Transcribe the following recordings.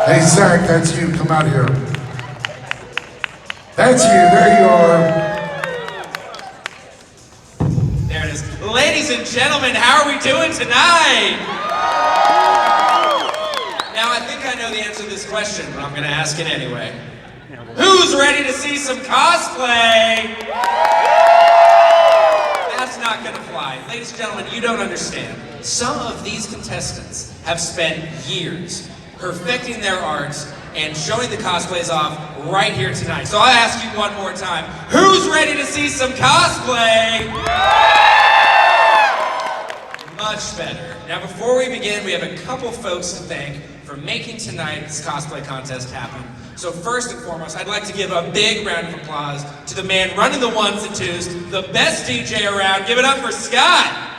Hey, Zach, that's you. Come out here. That's you. There you are. There it is. Ladies and gentlemen, how are we doing tonight? Now, I think I know the answer to this question, but I'm going to ask it anyway. Who's ready to see some cosplay? That's not going to fly. Ladies and gentlemen, you don't understand. Some of these contestants have spent years perfecting their arts and showing the cosplays off right here tonight. So I'll ask you one more time. Who's ready to see some cosplay? Much better. Now before we begin, we have a couple folks to thank for making tonight's cosplay contest happen. So first and foremost, I'd like to give a big round of applause to the man running the ones and twos, the best DJ around. Give it up for Scott.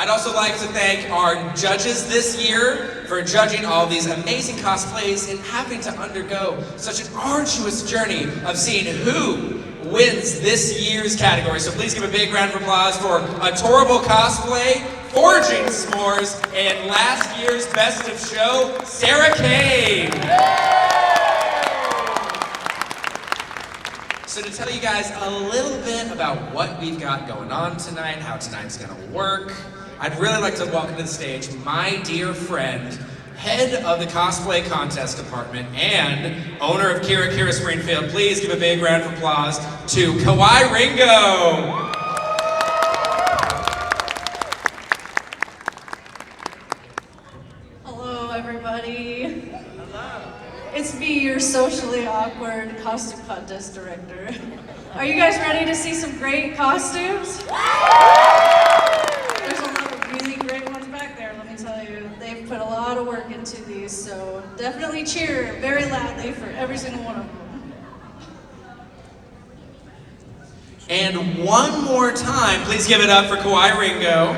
I'd also like to thank our judges this year for judging all these amazing cosplays and having to undergo such an arduous journey of seeing who wins this year's category. So please give a big round of applause for Adorable Cosplay, Forging S'mores, and last year's Best of Show, Sarah Kane. So to tell you guys a little bit about what we've got going on tonight, how tonight's gonna work, I'd really like to welcome to the stage my dear friend, head of the Cosplay Contest Department and owner of Kira Springfield. Please give a big round of applause to Kawaii Ringo. Hello, everybody. It's me, your socially awkward costume contest director. Are you guys ready to see some great costumes? There's a lot of really great ones back there, let me tell you. They've put a lot of work into these, so definitely cheer very loudly for every single one of them. And one more time, please give it up for Kawaii Ringo.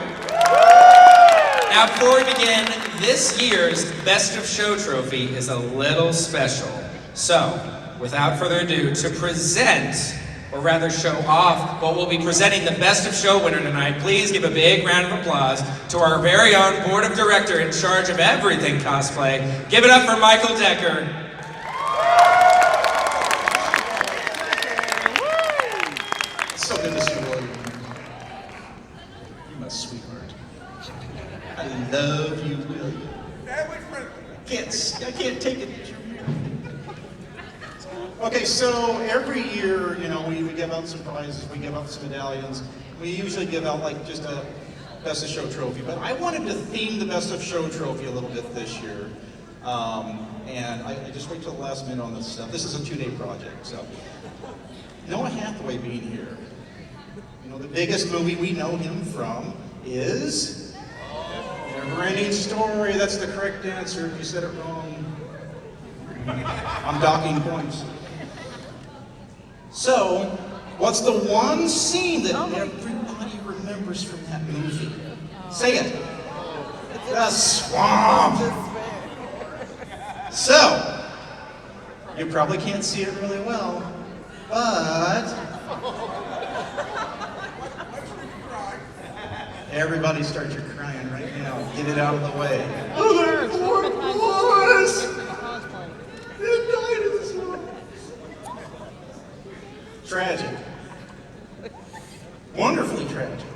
Now before we begin, this year's Best of Show trophy is a little special. So, without further ado, to present, or rather show off, what we'll be presenting the Best of Show winner tonight, please give a big round of applause to our very own board of director in charge of everything cosplay. Give it up for Michael Decker. It's so good to see you, Lloyd. You're my sweetheart. I love you, William. I can't take it. Okay, so every year, you know, we give out some prizes, we give out some medallions. We usually give out like just a Best of Show trophy, but I wanted to theme the Best of Show trophy a little bit this year. And I just wait till the last minute on this stuff. This is a 2-day project, so. Noah Hathaway being here. You know, the biggest movie we know him from is Never-Ending Story. That's the correct answer. If you said it wrong, I'm docking points. So, what's the one scene that everybody remembers from that movie? Say it. The swamp. So, you probably can't see it really well, but everybody start your crying right now. Get it out of the way. Oh, the poor boys! They died in the swamp. Tragic. Wonderfully tragic.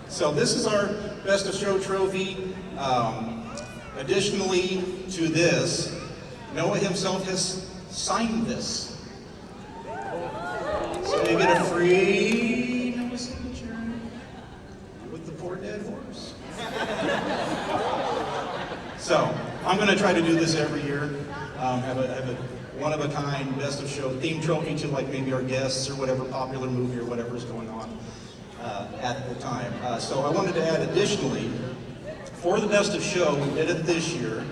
So this is our Best of Show trophy. Additionally to this, Noah himself has signed this. So you get a free Noah signature with the poor dead horse. So I'm going to try to do this every year. Have a one-of-a-kind Best of Show theme trophy to like maybe our guests or whatever popular movie or whatever is going on at the time. So I wanted to add additionally, for the Best of Show, we did it this year.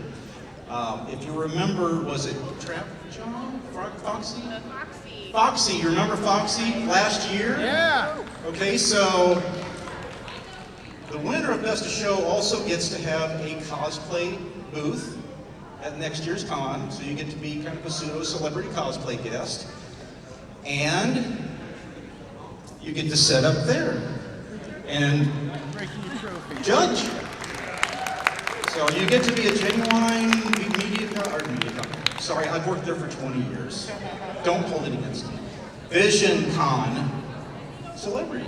If you remember, was it Trap John? Foxy? Foxy. Foxy, you remember Foxy last year? Yeah. Okay, so the winner of Best of Show also gets to have a cosplay booth at next year's con, so you get to be kind of a pseudo-celebrity cosplay guest. And you get to set up there. And Breaking your trophy. judge. So you get to be a genuine sorry, I've worked there for 20 years. Don't hold it against me. Visioncon celebrity.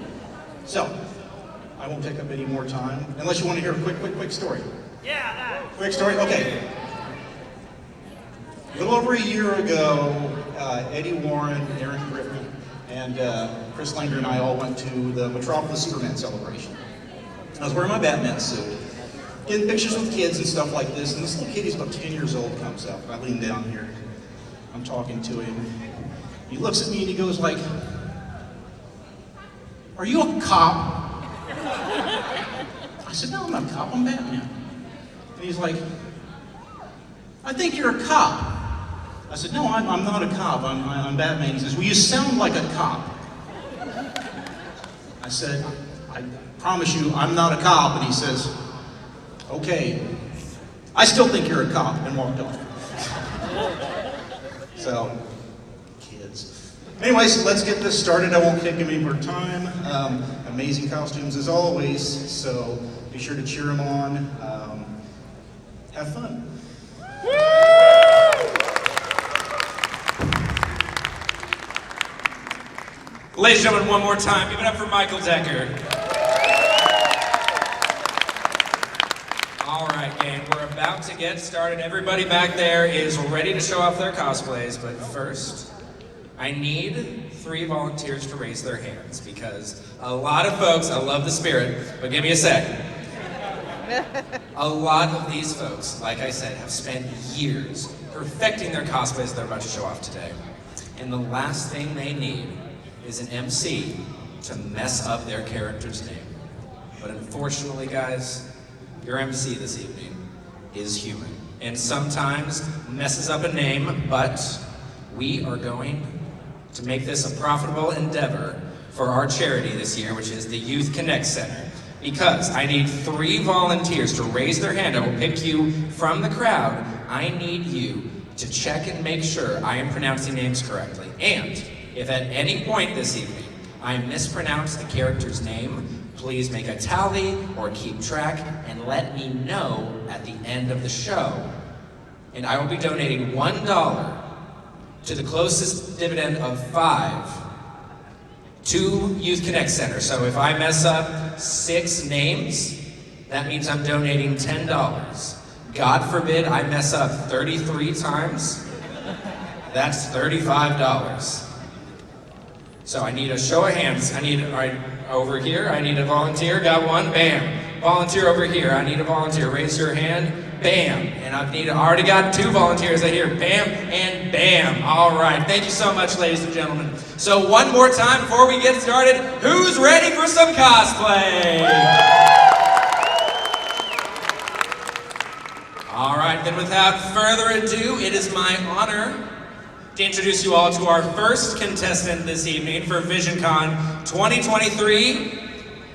So, I won't take up any more time, unless you want to hear a quick story. Yeah. Quick story? Okay. A little over a year ago, Eddie Warren, Aaron Griffin, and Chris Langer and I all went to the Metropolis Superman celebration. I was wearing my Batman suit, getting pictures with kids and stuff like this, and this little kid, he's about 10 years old, comes up. I lean down here. I'm talking to him. He looks at me and he goes like, "Are you a cop?" I said, "No, I'm not a cop, I'm Batman." And he's like, "I think you're a cop." I said, "No, I'm not a cop, I'm Batman." He says, "Well, you sound like a cop." I said, "I promise you, I'm not a cop." And he says, "Okay, I still think you're a cop," and walked off. So, kids. Anyways, let's get this started. I won't take any more time. Amazing costumes as always, so be sure to cheer them on. Have fun. Ladies and gentlemen, one more time, give it up for Michael Decker. All right, gang, we're about to get started. Everybody back there is ready to show off their cosplays, but first, I need 3 volunteers to raise their hands because a lot of folks, I love the spirit, but give me a second. A lot of these folks, like I said, have spent years perfecting their cosplays they're about to show off today. And the last thing they need is an MC to mess up their character's name. But unfortunately, guys, your MC this evening is human and sometimes messes up a name, but we are going to make this a profitable endeavor for our charity this year, which is the Youth Connect Center. Because I need 3 volunteers to raise their hand. I will pick you from the crowd. I need you to check and make sure I am pronouncing names correctly. And if at any point this evening I mispronounce the character's name, please make a tally or keep track and let me know at the end of the show. And I will be donating $1 to the closest dividend of 5 to Youth Connect Center. So if I mess up 6 names, that means I'm donating $10. God forbid I mess up 33 times, that's $35. So I need a show of hands. I need, right over here, I need a volunteer, got one, bam. Volunteer over here, I need a volunteer, raise your hand, bam. And I already got 2 volunteers, I hear bam and bam. All right, thank you so much, ladies and gentlemen. So one more time before we get started, who's ready for some cosplay? All right, then without further ado, it is my honor to introduce you all to our first contestant this evening for Visioncon 2023.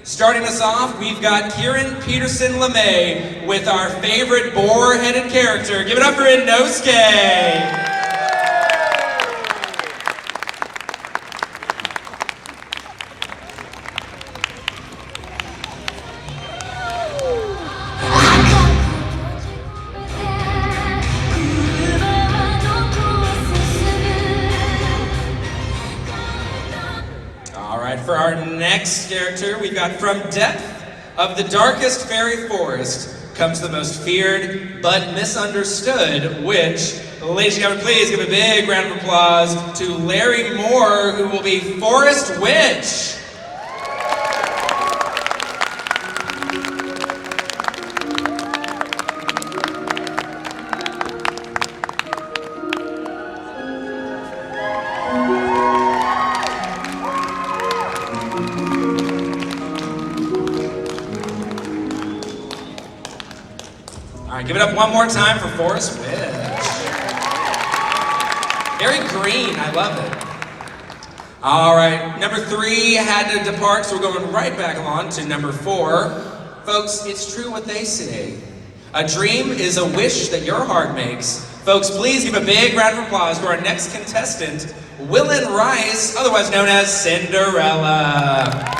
Starting us off, we've got Kieran Peterson LeMay with our favorite boar-headed character. Give it up for Inosuke! For our next character, we've got from depth of the darkest fairy forest comes the most feared but misunderstood witch. Ladies and gentlemen, please give a big round of applause to Larry Moore, who will be Forest Witch. Give it up one more time for Forest Witch. Very green, I love it. All right, number 3 had to depart, so we're going right back along to number 4. Folks, it's true what they say. A dream is a wish that your heart makes. Folks, please give a big round of applause to our next contestant, Willen Rice, otherwise known as Cinderella.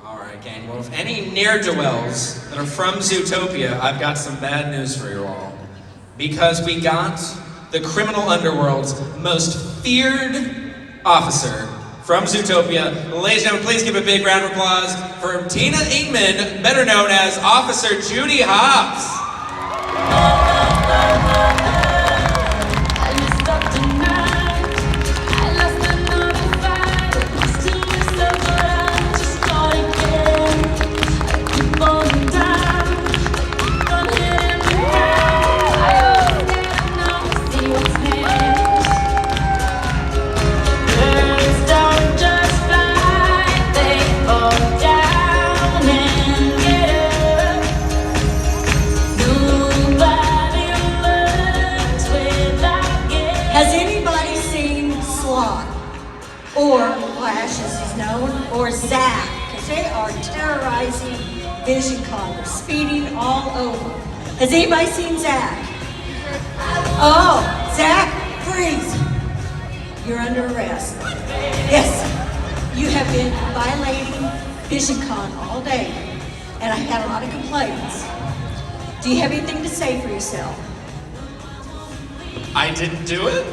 All right, gang. Well, if any ne'er-do-wells that are from Zootopia, I've got some bad news for you all. Because we got the criminal underworld's most feared officer from Zootopia. Ladies and gentlemen, please give a big round of applause for Tina Ingman, better known as Officer Judy Hobbs. Or Flash, as he's known, or Zach, because they are terrorizing Visioncon. They're speeding all over. Has anybody seen Zach? Oh, Zach, freeze. You're under arrest. Yes, you have been violating Visioncon all day, and I've had a lot of complaints. Do you have anything to say for yourself? I didn't do it?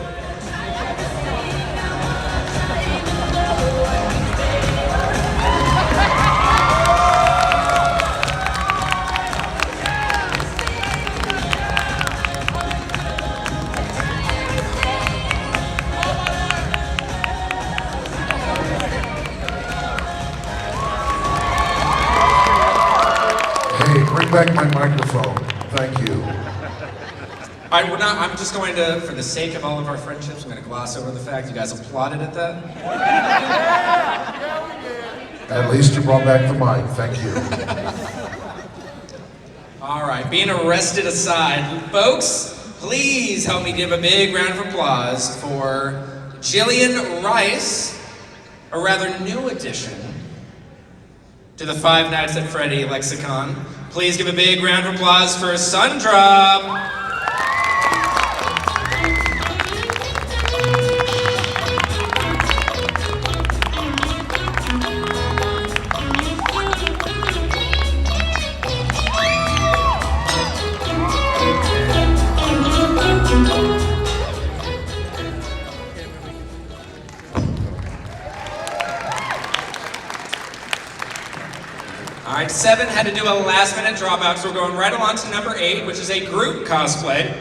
Hey, bring back my microphone. Thank you. All right, I'm just going to, for the sake of all of our friendships, I'm going to gloss over the fact you guys applauded at that. At least you brought back the mic. Thank you. All right, being arrested aside, folks, please help me give a big round of applause for Jillian Rice, a rather new addition to the Five Nights at Freddy lexicon. Please give a big round of applause for Sundrop. All right, 7 had to do a last-minute dropout, so we're going right along to number 8, which is a group cosplay.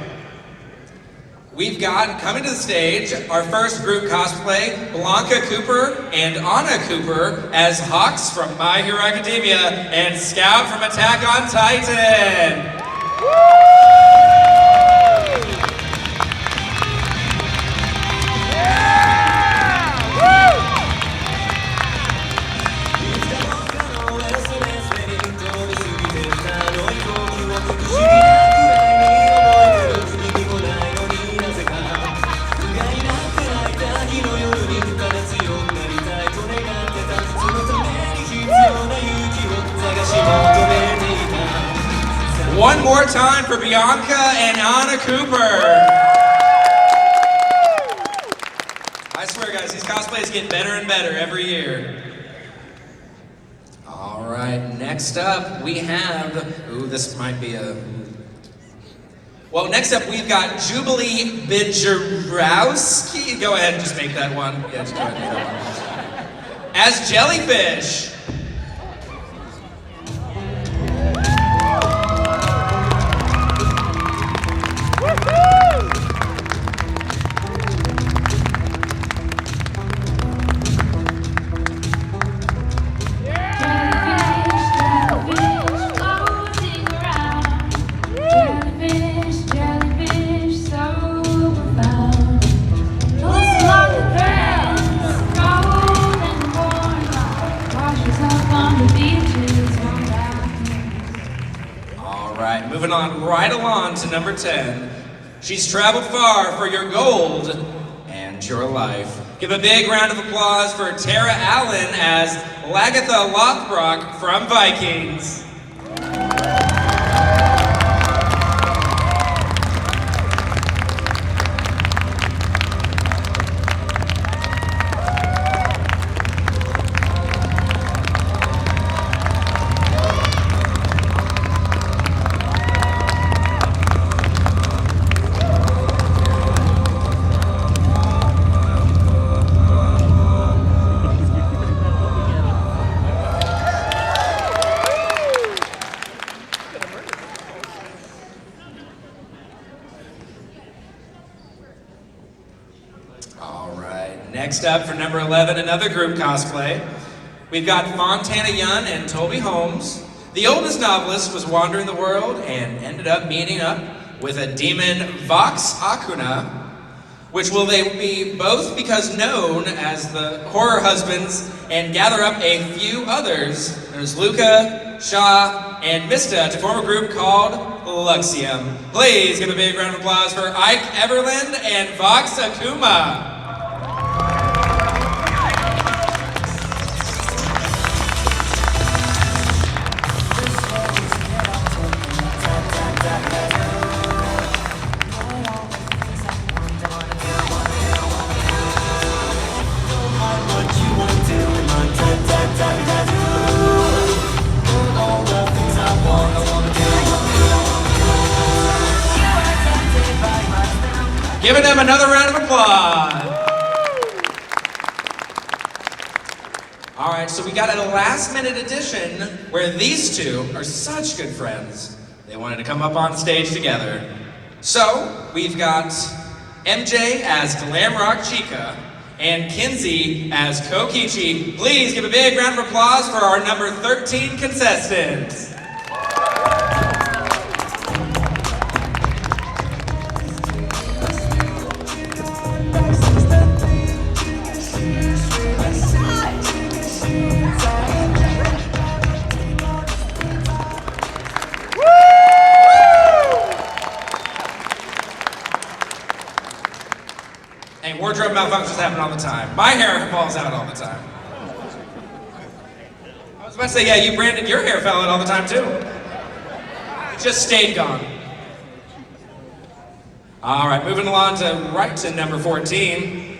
We've got, coming to the stage, our first group cosplay, Blanca Cooper and Anna Cooper as Hawks from My Hero Academia and Scout from Attack on Titan. One more time for Bianca and Anna Cooper. I swear, guys, these cosplays get better and better every year. All right, next up we have, this might be a... Well, next up we've got Jubilee Bidjarowski. Go ahead and just make that one. Yeah, just go ahead and make that one. As Jellyfish. Moving on right along to number 10. She's traveled far for your gold and your life. Give a big round of applause for Tara Allen as Lagatha Lothbrok from Vikings. Next up for number 11, another group cosplay. We've got Fontana Yun and Toby Holmes. The oldest novelist was wandering the world and ended up meeting up with a demon Vox Akuna, which will they be both because known as the horror husbands and gather up a few others. There's Luca, Shaw, and Mista to form a group called Luxium. Please give a big round of applause for Ike Everland and Vox Akuma. Giving them another round of applause. All right, so we got a last-minute addition where these two are such good friends. They wanted to come up on stage together. So we've got MJ as Glam Rock Chica and Kinsey as Kokichi. Please give a big round of applause for our number 13 contestants. Hey, wardrobe malfunctions happen all the time. My hair falls out all the time. I was about to say, yeah, you Brandon, your hair fell out all the time too. It just stayed gone. All right, moving along to number 14.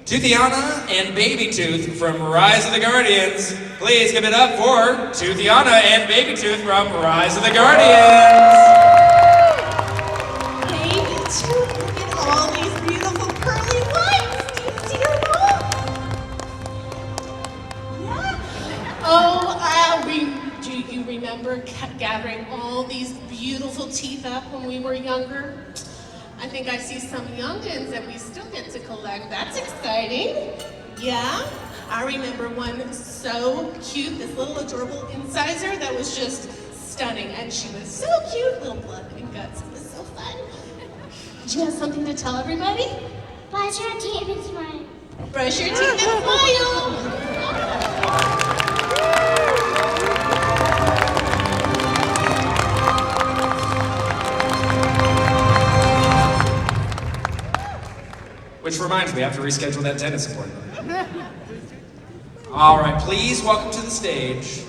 Toothiana and Baby Tooth from Rise of the Guardians. Please give it up for Toothiana and Baby Tooth from Rise of the Guardians. Baby Tooth, look at all these beautiful curly lights. Do you see them all? Yeah. Oh, do you remember gathering all these beautiful teeth up when we were younger? I think I see some youngins that we still get to collect. That's exciting. Yeah, I remember one so cute, this little adorable incisor that was just stunning. And she was so cute, little blood and guts. It was so fun. Do you have something to tell everybody? Brush your teeth and smile. Brush your teeth and smile. Which reminds me, I have to reschedule that tennis appointment. All right, please welcome to the stage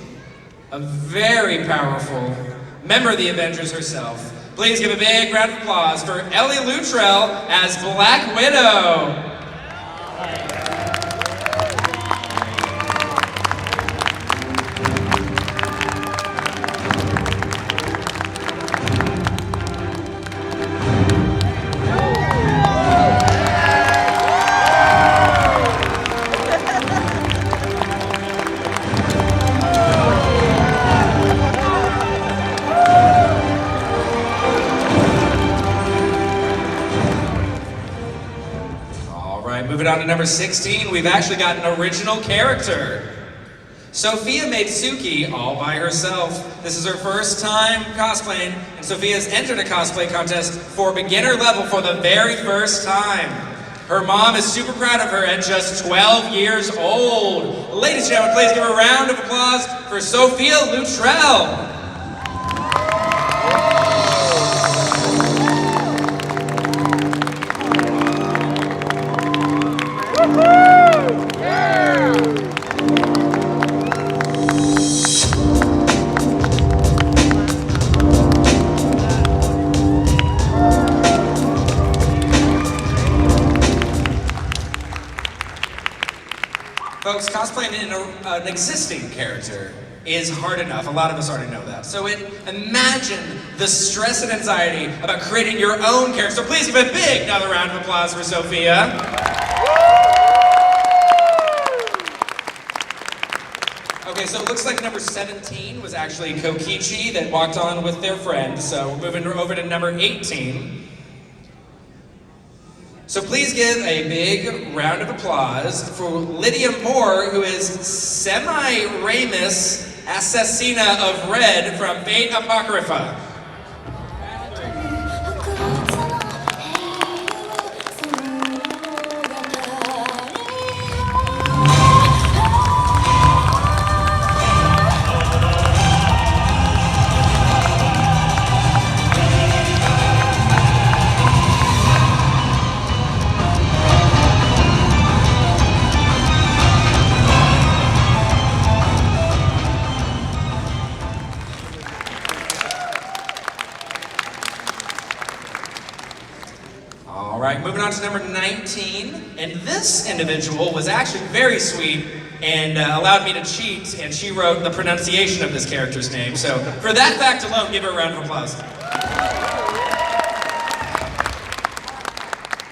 a very powerful member of the Avengers herself. Please give a big round of applause for Ellie Luttrell as Black Widow. Moving on to number 16, we've actually got an original character. Sophia made Suki all by herself. This is her first time cosplaying, and Sophia's entered a cosplay contest for beginner level for the very first time. Her mom is super proud of her at just 12 years old. Ladies and gentlemen, please give a round of applause for Sophia Luttrell. Folks, cosplaying in an existing character is hard enough. A lot of us already know that. So imagine the stress and anxiety about creating your own character. So please give a big another round of applause for Sophia. Okay, so it looks like number 17 was actually Kokichi that walked on with their friend. So we're moving over to number 18. So please give a big round of applause for Lydia Moore, who is Semi-Ramus Assassina of Red from Fate Apocrypha. All right, moving on to number 19. And this individual was actually very sweet and allowed me to cheat, and she wrote the pronunciation of this character's name. So for that fact alone, give her a round of applause.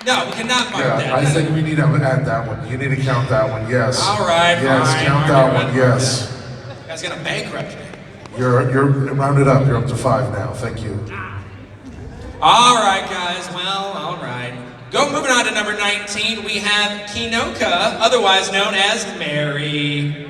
No, we cannot mark that. Yeah, I think we need to add that one. You need to count that one, yes. All right, yes, fine. count that one, yes. You guys gonna bankrupt me. You're rounded up. You're up to 5 now. Thank you. All right, guys. Well, all right. Moving on to number 19, we have Kinoka, otherwise known as Mary.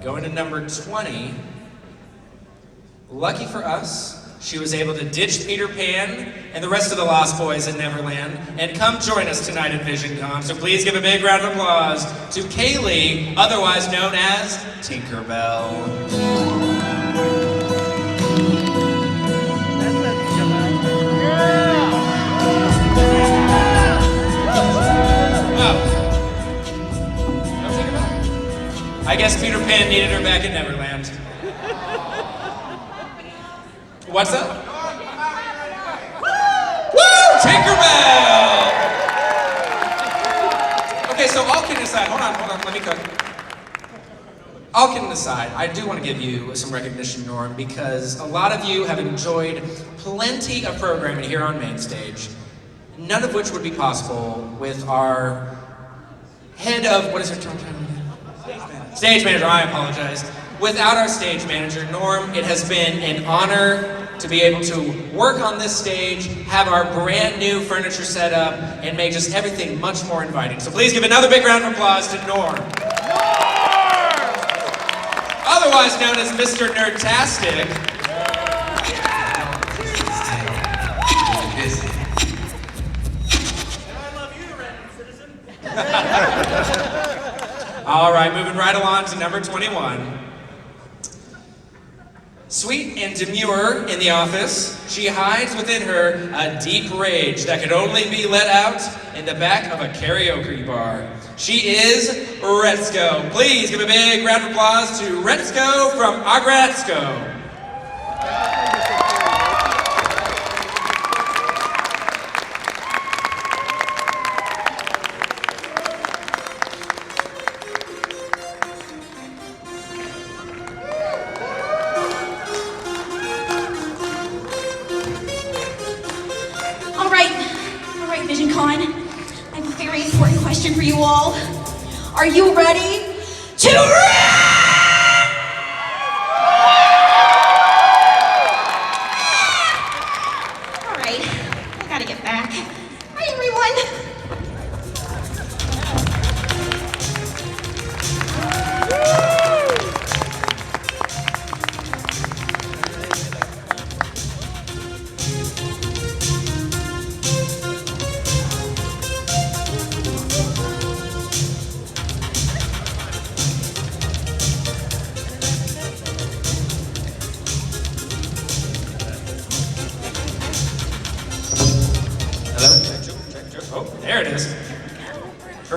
Going to number 20, lucky for us, she was able to ditch Peter Pan and the rest of the Lost Boys at Neverland and come join us tonight at Visioncon. So please give a big round of applause to Kaylee, otherwise known as Tinkerbell. I guess Peter Pan needed her back in Neverland. What's up? Woo! Tinkerbell! Okay, so all kidding aside, hold on, let me cook. All kidding aside, I do want to give you some recognition, Norm, because a lot of you have enjoyed plenty of programming here on Main Stage, none of which would be possible with our head of, what is her term? Stage manager, I apologize. Without our stage manager, Norm, it has been an honor to be able to work on this stage, have our brand new furniture set up, and make just everything much more inviting. So please give another big round of applause to Norm. Otherwise known as Mr. Nerdtastic. All right, moving right along to number 21. Sweet and demure in the office, she hides within her a deep rage that could only be let out in the back of a karaoke bar. She is Retzko. Please give a big round of applause to Retzko from Agretzko. Visioncon, I have a very important question for you all. Are you ready to rap? All right, I gotta get back. Hi, everyone.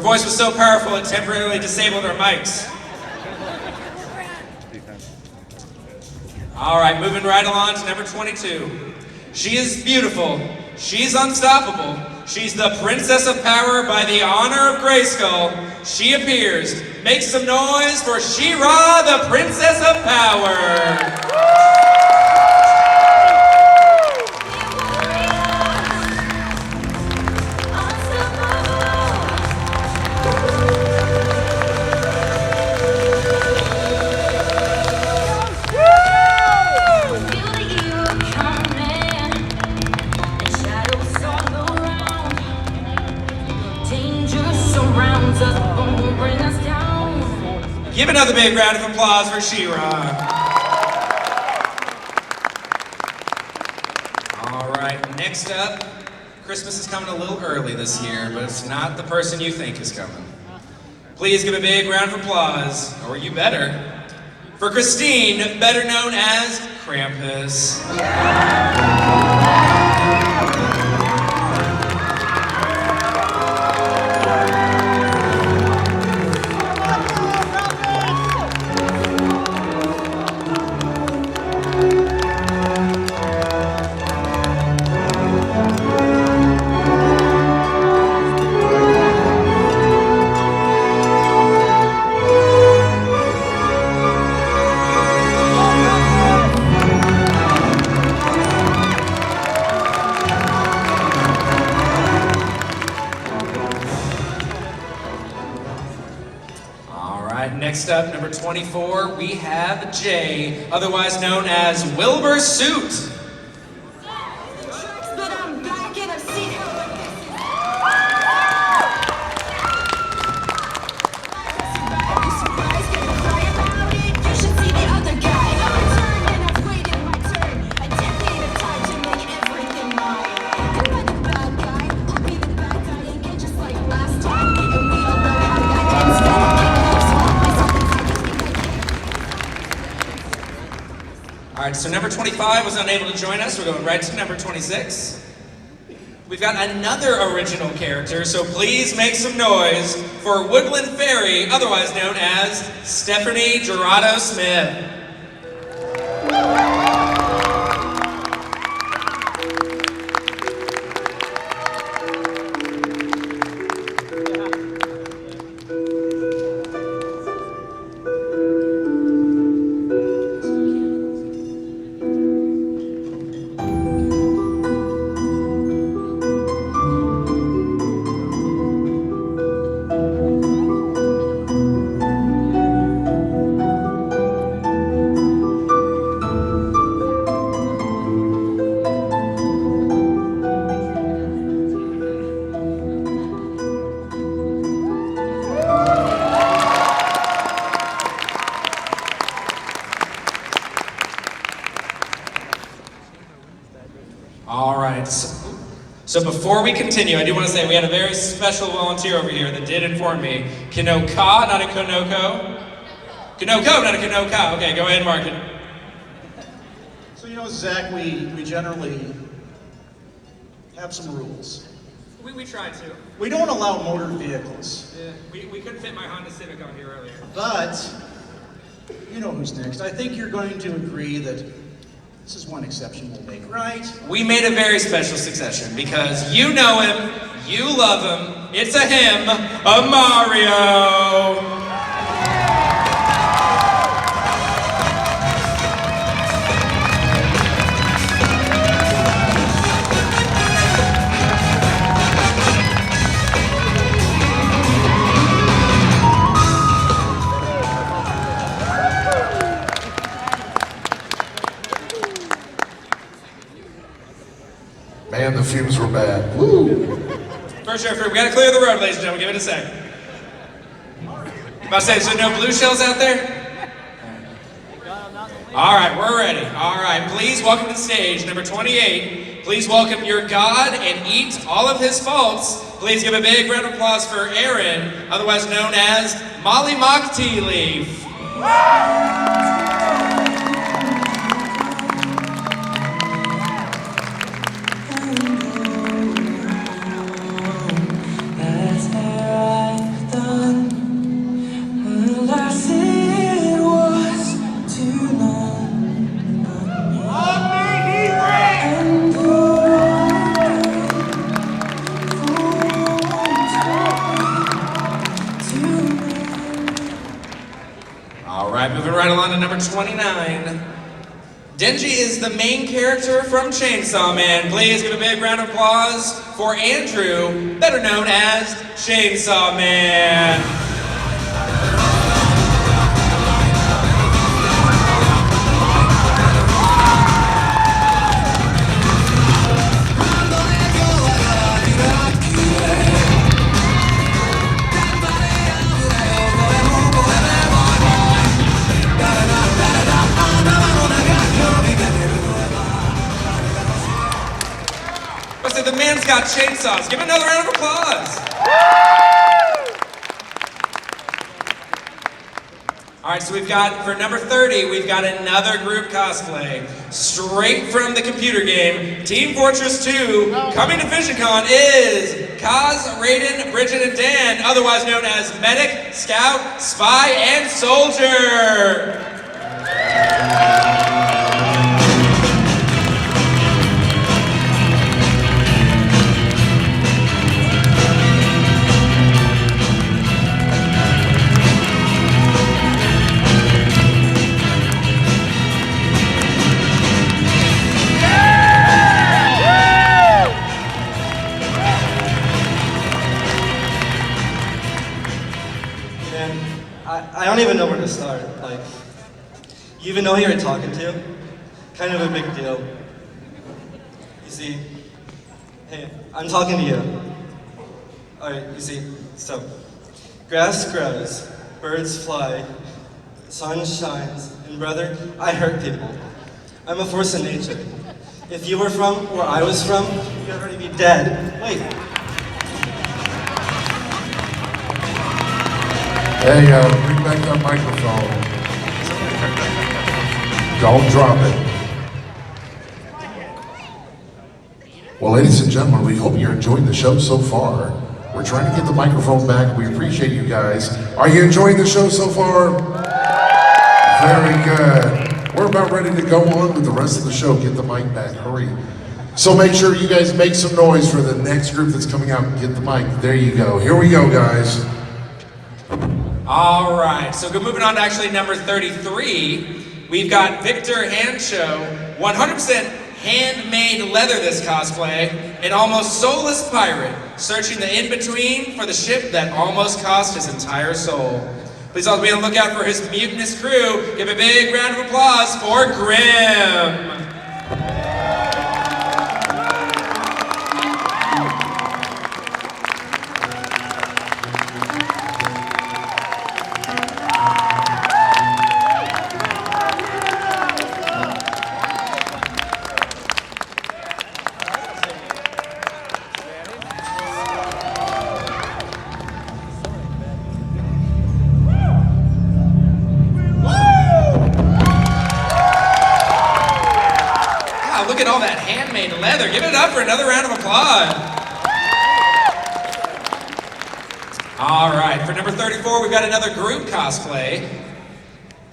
voice was so powerful it temporarily disabled our mics. All right, moving right along to number 22. She is beautiful. She's unstoppable. She's the princess of power by the honor of Grayskull. She appears. Make some noise for She-Ra, the princess of power. Give another big round of applause for She-Ra. All right, next up, Christmas is coming a little early this year, but it's not the person you think is coming. Please give a big round of applause, or you better, for Christine, better known as Krampus. Next up, number 24, we have Jay, otherwise known as Wilbur Suit. All right, so number 25 was unable to join us. We're going right to number 26. We've got another original character, so please make some noise for Woodland Fairy, otherwise known as Stephanie Gerardo Smith. So before we continue, I do want to say we had a very special volunteer over here that did inform me. Kanoka, not a Konoko. Kanoko, not a Kanoka. Okay, go ahead and mark it. So you know, Zach, we generally have some rules. We tried to. We don't allow motor vehicles. Yeah, we couldn't fit my Honda Civic on here earlier. But, you know who's next. I think you're going to agree that this is one exception we'll make, right? We made a very special succession because you know him, you love him, it's a him, a Mario! Man, the fumes were bad. Woo! For sure, we gotta clear the road, ladies and gentlemen. Give it a sec. About to say, so no blue shells out there? All right, we're ready. All right, please welcome to the stage, number 28. Please welcome your God and eat all of his faults. Please give a big round of applause for Aaron, otherwise known as Molly Mock Tea Leaf. All right, moving right along to number 29. Denji is the main character from Chainsaw Man. Please give a big round of applause for Andrew, better known as Chainsaw Man. I said the man's got chainsaws. Give him another round of applause. All right, so we've got, for number 30, we've got another group cosplay. Straight from the computer game, Team Fortress 2, coming to Visioncon is Kaz, Raiden, Bridget, and Dan, otherwise known as Medic, Scout, Spy, and Soldier. I don't even know where to start. Like, you even know who you're talking to? Kind of a big deal. You see, hey, I'm talking to you. Alright, you see, so, grass grows, birds fly, sun shines, and brother, I hurt people. I'm a force of nature. If you were from where I was from, you'd already be dead. Wait. Hey, bring back that microphone. Don't drop it. Well, ladies and gentlemen, we hope you're enjoying the show so far. We're trying to get the microphone back. We appreciate you guys. Are you enjoying the show so far? Very good. We're about ready to go on with the rest of the show. Get the mic back, hurry. So make sure you guys make some noise for the next group that's coming out. Get the mic, there you go. Here we go, guys. All right, so moving on to actually number 33, we've got Victor Hancho, 100% handmade leather this cosplay, an almost soulless pirate, searching the in-between for the ship that almost cost his entire soul. Please also be on the lookout for his mutinous crew. Give a big round of applause for Grim. Look at all that handmade leather. Give it up for another round of applause. All right, for number 34, we've got another group cosplay.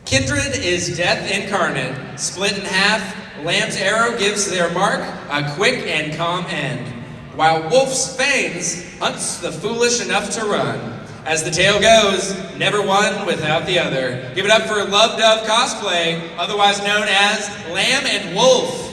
Kindred is death incarnate. Split in half, Lamb's arrow gives their mark a quick and calm end, while Wolf's fangs hunts the foolish enough to run. As the tale goes, never one without the other. Give it up for Love Dove Cosplay, otherwise known as Lamb and Wolf.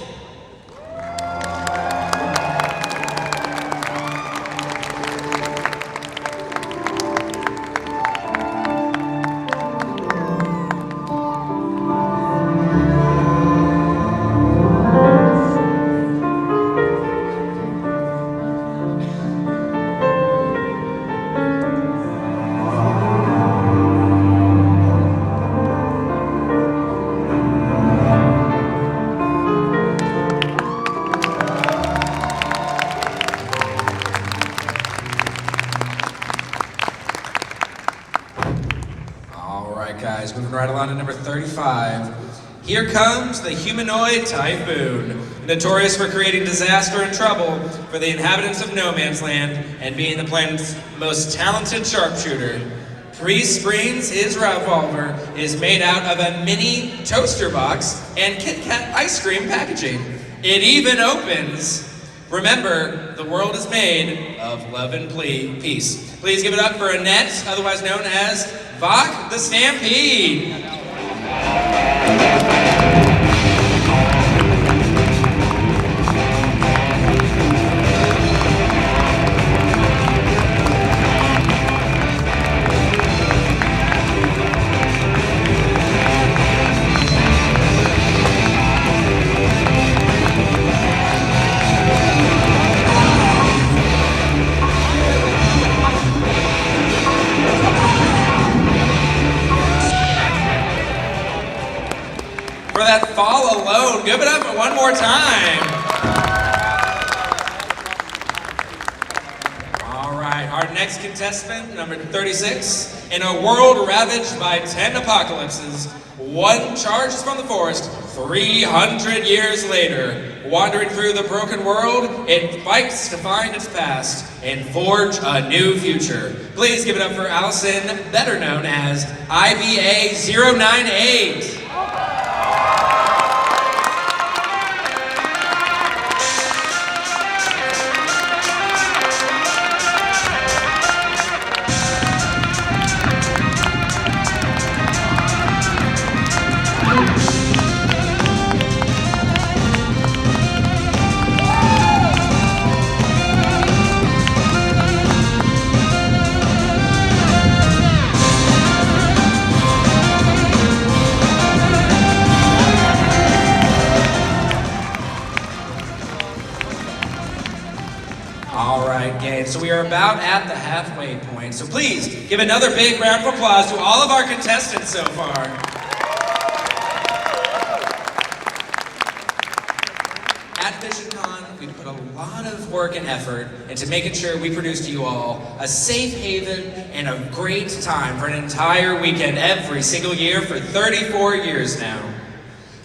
Guys, moving right along to number 35. Here comes the humanoid typhoon, notorious for creating disaster and trouble for the inhabitants of No Man's Land and being the planet's most talented sharpshooter. Pre-springs, his revolver is made out of a mini toaster box and Kit Kat ice cream packaging. It even opens. Remember, the world is made of love and peace. Please give it up for Annette, otherwise known as Vok the Stampede. For that fall alone, give it up one more time. All right, our next contestant, number 36. In a world ravaged by 10 apocalypses, one charges from the forest 300 years later. Wandering through the broken world, it fights to find its past and forge a new future. Please give it up for Allison, better known as IBA098. All right, gang, so we are about at the halfway point. So please give another big round of applause to all of our contestants so far. At Visioncon, we put a lot of work and effort into making sure we produce to you all a safe haven and a great time for an entire weekend every single year for 34 years now.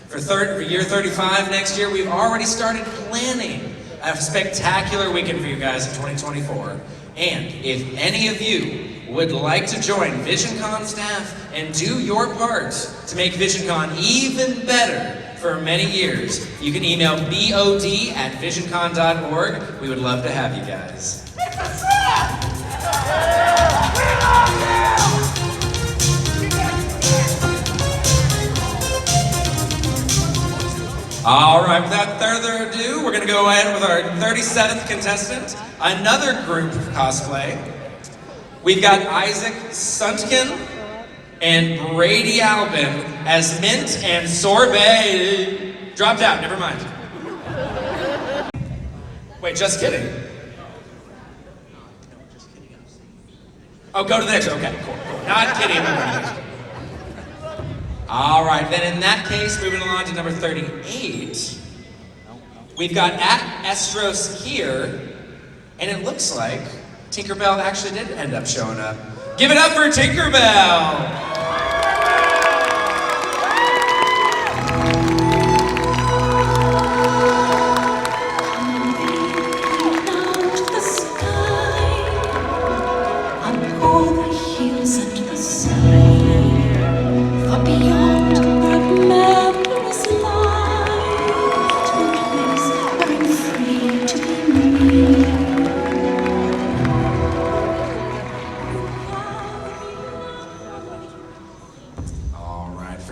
For year 35 next year, we've already started planning a spectacular weekend for you guys in 2024. And if any of you would like to join Visioncon staff and do your part to make Visioncon even better for many years, you can email bod@visioncon.org. We would love to have you guys. All right, without further ado, we're gonna go ahead with our 37th contestant, another group cosplay. We've got Isaac Suntkin and Brady Albin as Mint and Sorbet. Dropped out, never mind. Wait, just kidding. Oh, go to the next one, okay, cool. Not kidding about the next one. All right, then in that case, moving along to number 38, we've got at Estros here, and it looks like Tinkerbell actually did end up showing up. Give it up for Tinkerbell!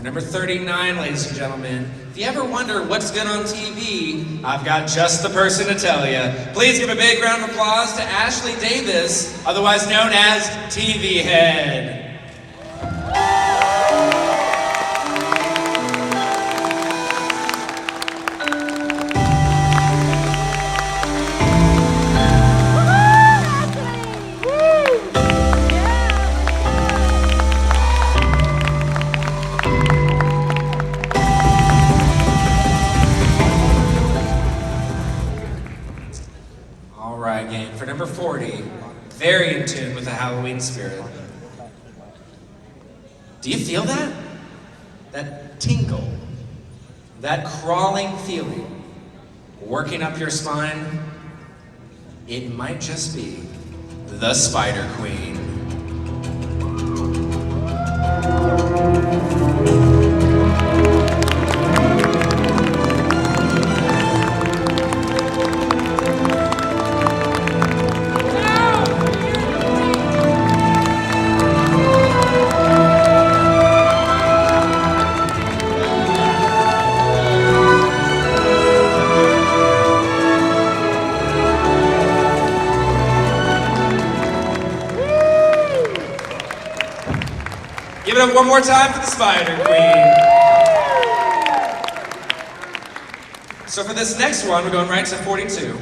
Number 39, ladies and gentlemen. If you ever wonder what's good on TV, I've got just the person to tell you. Please give a big round of applause to Ashley Davis, otherwise known as TV Head. For number 40, very in tune with the Halloween spirit. Do you feel that? That tingle, that crawling feeling working up your spine? It might just be the Spider Queen. Give it up one more time for the Spider Queen. So for this next one, we're going right to 42.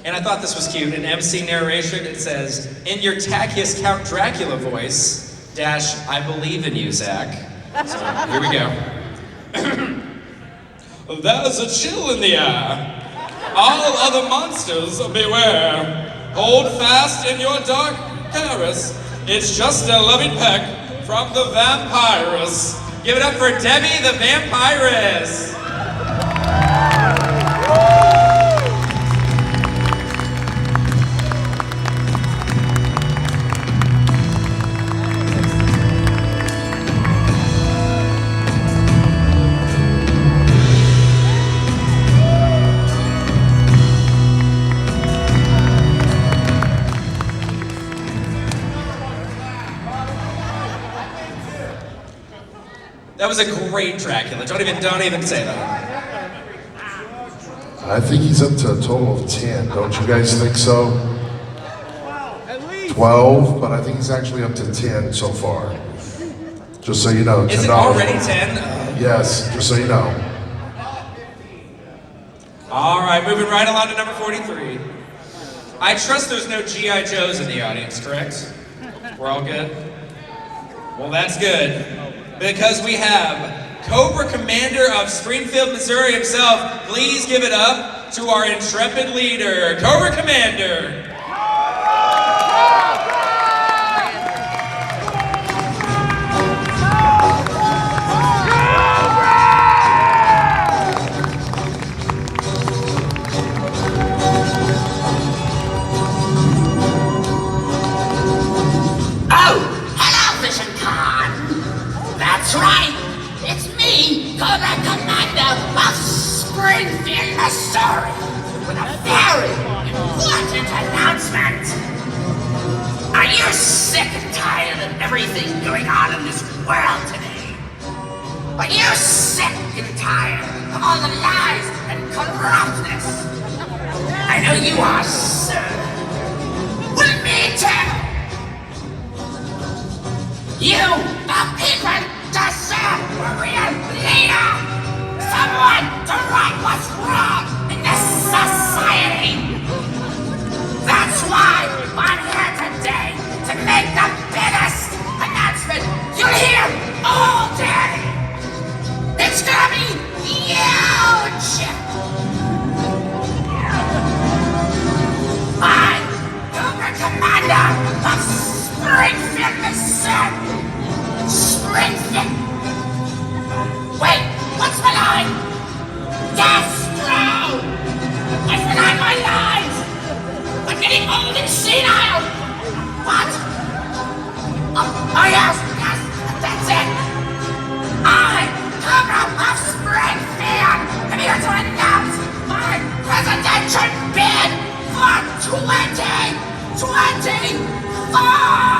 And I thought this was cute. In MC narration, it says, in your tackiest Count Dracula voice, dash, I believe in you, Zach. So here we go. There's a chill in the air. All other monsters, beware. Hold fast in your dark Paris. It's just a loving peck from the vampirus. Give it up for Debbie the Vampirus. That was a great Dracula. Don't even say that. I think he's up to a total of 10. Don't you guys think so? 12, but I think he's actually up to 10 so far. Just so you know. Is it already 10? Yes, just so you know. All right, moving right along to number 43. I trust there's no G.I. Joes in the audience, correct? We're all good? Well, that's good. Because we have Cobra Commander of Springfield, Missouri himself. Please give it up to our intrepid leader, Cobra Commander. That's right, it's me, Cobra Commander of Springfield, Missouri, with a very important announcement. Are you sick and tired of everything going on in this world today? Are you sick and tired of all the lies and corruptness? I know you are, sir. Well, me too. You, the people, deserve a real leader! Someone to right what's wrong in this society! That's why I'm here today to make the biggest announcement you'll hear all day! It's gonna be huge! I'm Cobra Commander of Springfield, Missouri! Springfield! Wait, what's my line? Gastro! I forgot my lines! I'm getting old and senile! What? Oh yes, that's it! I'm Cobra of Springfield! I'm here to announce my presidential bid for 2024!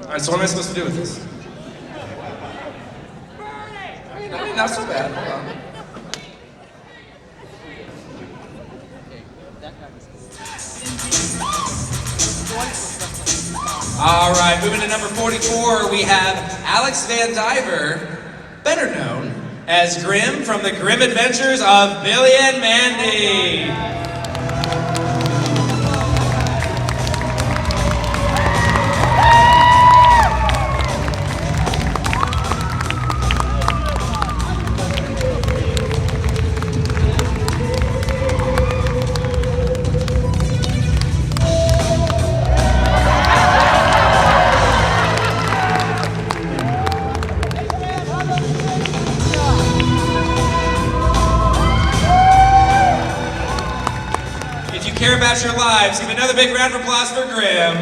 Alright, so what am I supposed to do with this? I mean, not so bad. Hold on. Alright, moving to number 44, we have Alex Van Diver, better known as Grim from the Grim Adventures of Billy and Mandy. Care about your lives. Give another big round of applause for Grim.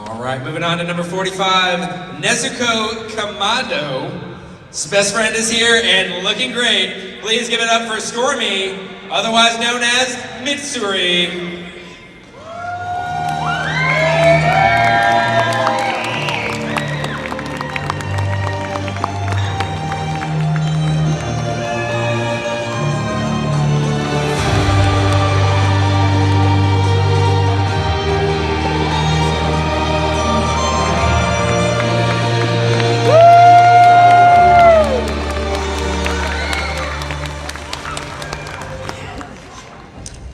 All right, moving on to number 45, Nezuko Kamado. His best friend is here and looking great. Please give it up for Stormy, otherwise known as Mitsuri.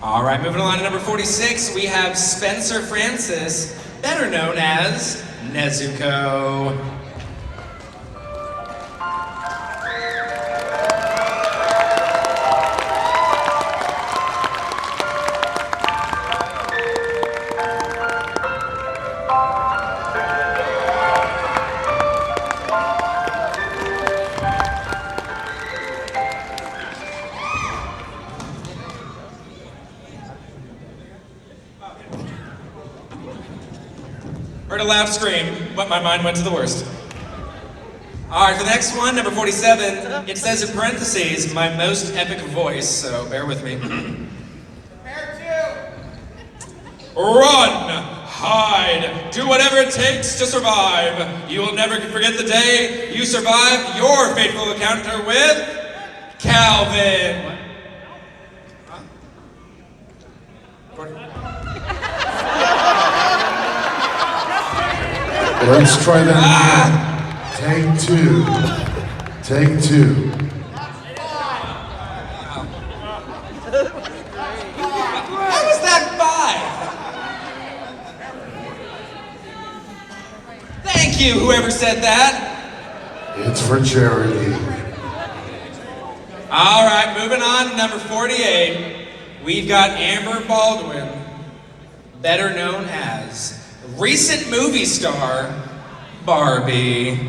All right, moving along to number 46, we have Spencer Francis, better known as Nezuko. Heard a loud scream, but my mind went to the worst. All right, for the next one, number 47, it says in parentheses, my most epic voice, so bear with me. Run, hide, do whatever it takes to survive. You will never forget the day you survived your fateful encounter with Calvin. Let's try that again. Take two. Take two. How was that 5? Thank you, whoever said that. It's for charity. All right, moving on to number 48. We've got Amber Baldwin, better known as recent movie star Barbie.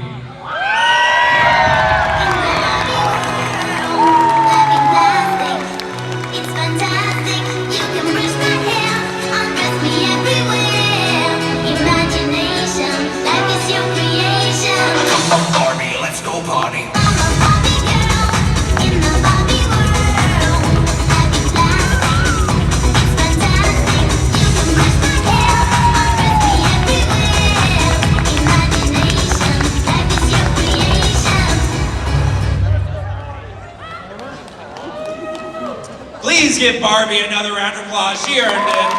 Barbie, let's go party. Please give Barbie another round of applause. She earned it.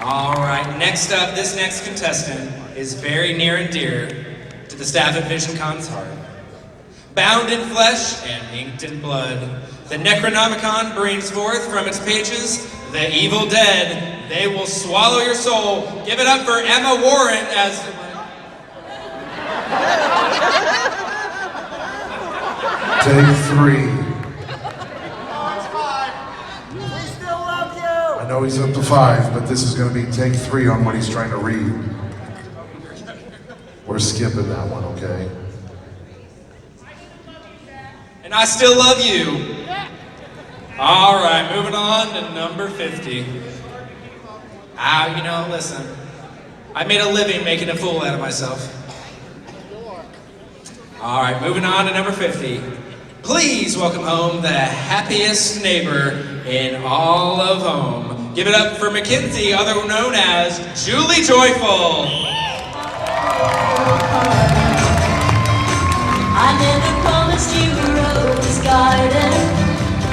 All right, next up, this next contestant is very near and dear to the staff at Visioncon's heart. Bound in flesh and inked in blood, the Necronomicon brings forth from its pages the evil dead. They will swallow your soul. Give it up for Emma Warren as... Take three. I know he's up to 5, but this is going to be take 3 on what he's trying to read. We're skipping that one, okay? And I still love you. All right, moving on to number 50. Listen. I made a living making a fool out of myself. All right, moving on to number 50. Please welcome home the happiest neighbor in all of home. Give it up for Mackenzie, otherwise known as Julie Joyful. I never promised you a rose garden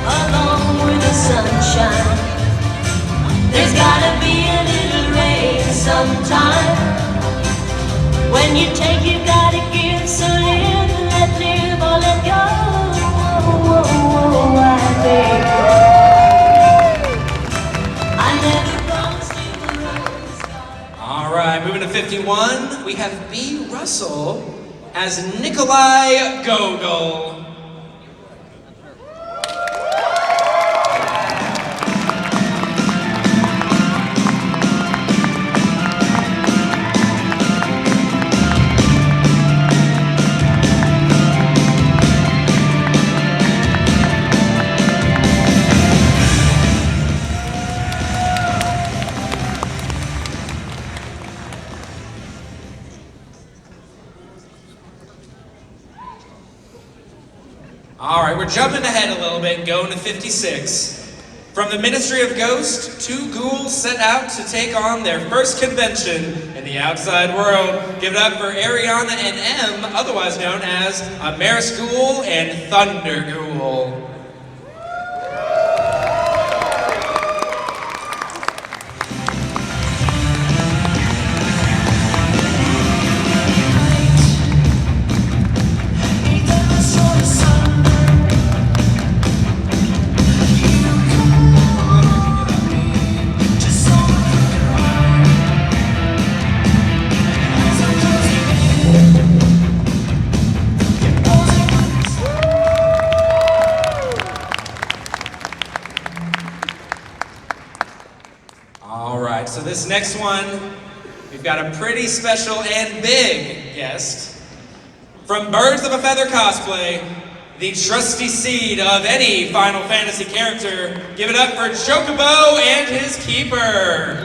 along with the sunshine. There's gotta be a little rain sometime. When you take, you gotta give. So live and let live or let go. I beg. I never promised you a rose garden. All right, moving to 51, we have B. Russell as Nikolai Gogol. All right, we're jumping ahead a little bit, going to 56. From the Ministry of Ghost, 2 ghouls set out to take on their first convention in the outside world. Give it up for Ariana and M, otherwise known as Amaris Ghoul and Thunder Ghoul. So this next one, we've got a pretty special and big guest. From Birds of a Feather Cosplay, the trusty seed of any Final Fantasy character, give it up for Chocobo and his keeper.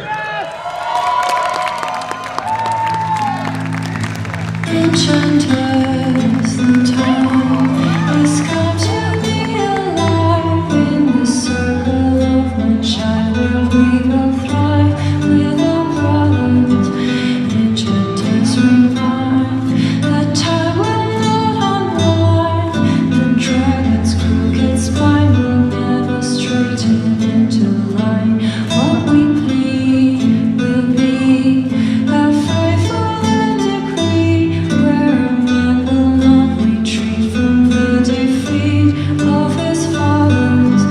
Enchanters, the time has come to be alive in the circle of moonshine where we will thrive with our brothers. Enchanters revive the time will not unwind. The dragon's crooked spine will never straighten into line. What we plead will be a faithful decree, where a man will not retreat from the defeat of his fathers.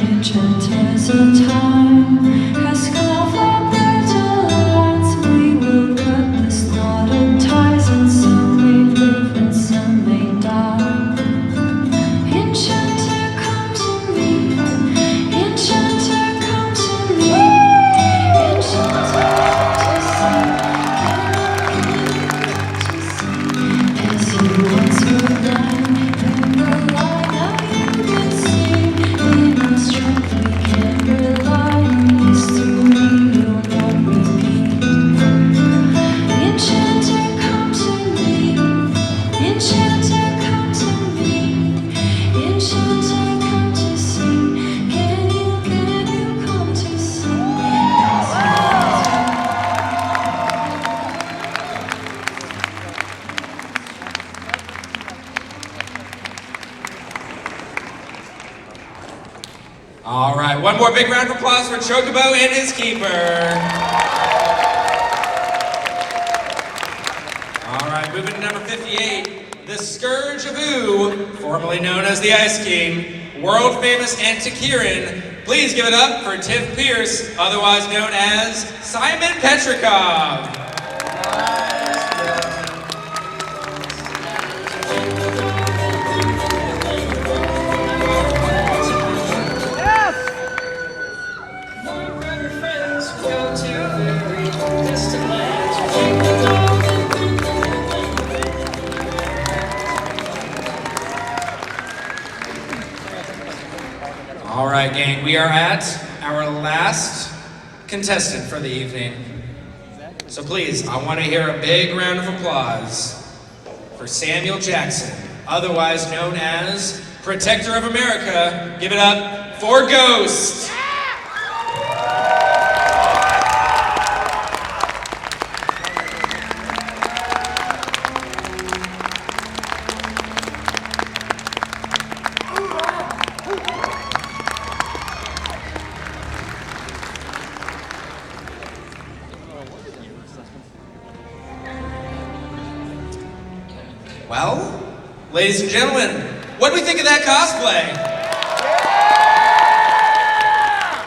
Enchanters, a time has come for better lands. We will cut the slaughtered ties, and some may live and some may die. Enchanter, come to me. Enchanter, come to me. Enchanter, come to see. As you once were blind, in the light now you can see. In our strength we can rely. History will not repeat. Enchanter, come to me. Enchanter, come to me. Enchanter, come to see. Can you come to see? All right, one more big round of applause for Chocobo and his keeper. All right, moving to number 58, the Scourge of Oo, formerly known as the Ice King, world famous Antikyran. Please give it up for Tiff Pierce, otherwise known as Simon Petrikov. All right, gang, we are at our last contestant for the evening. So please, I want to hear a big round of applause for Samuel Jackson, otherwise known as Protector of America. Give it up for Ghost. Well, ladies and gentlemen, what do we think of that cosplay?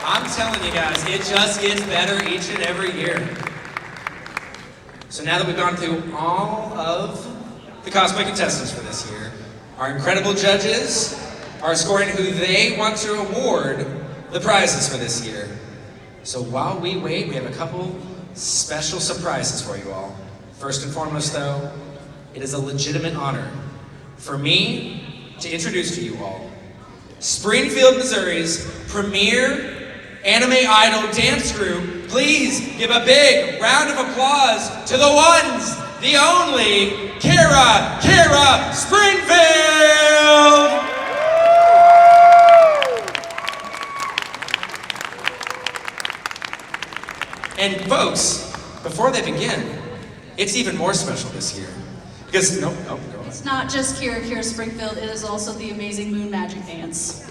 I'm telling you guys, it just gets better each and every year. So now that we've gone through all of the cosplay contestants for this year, our incredible judges are scoring who they want to award the prizes for this year. So while we wait, we have a couple special surprises for you all. First and foremost though, it is a legitimate honor for me to introduce to you all Springfield, Missouri's premier anime idol dance group. Please give a big round of applause to the ones, the only, Kara Springfield! And folks, before they begin, it's even more special this year. Because, no, go on. It's not just Kira Kira Springfield, it is also the amazing Moon Magic Dance.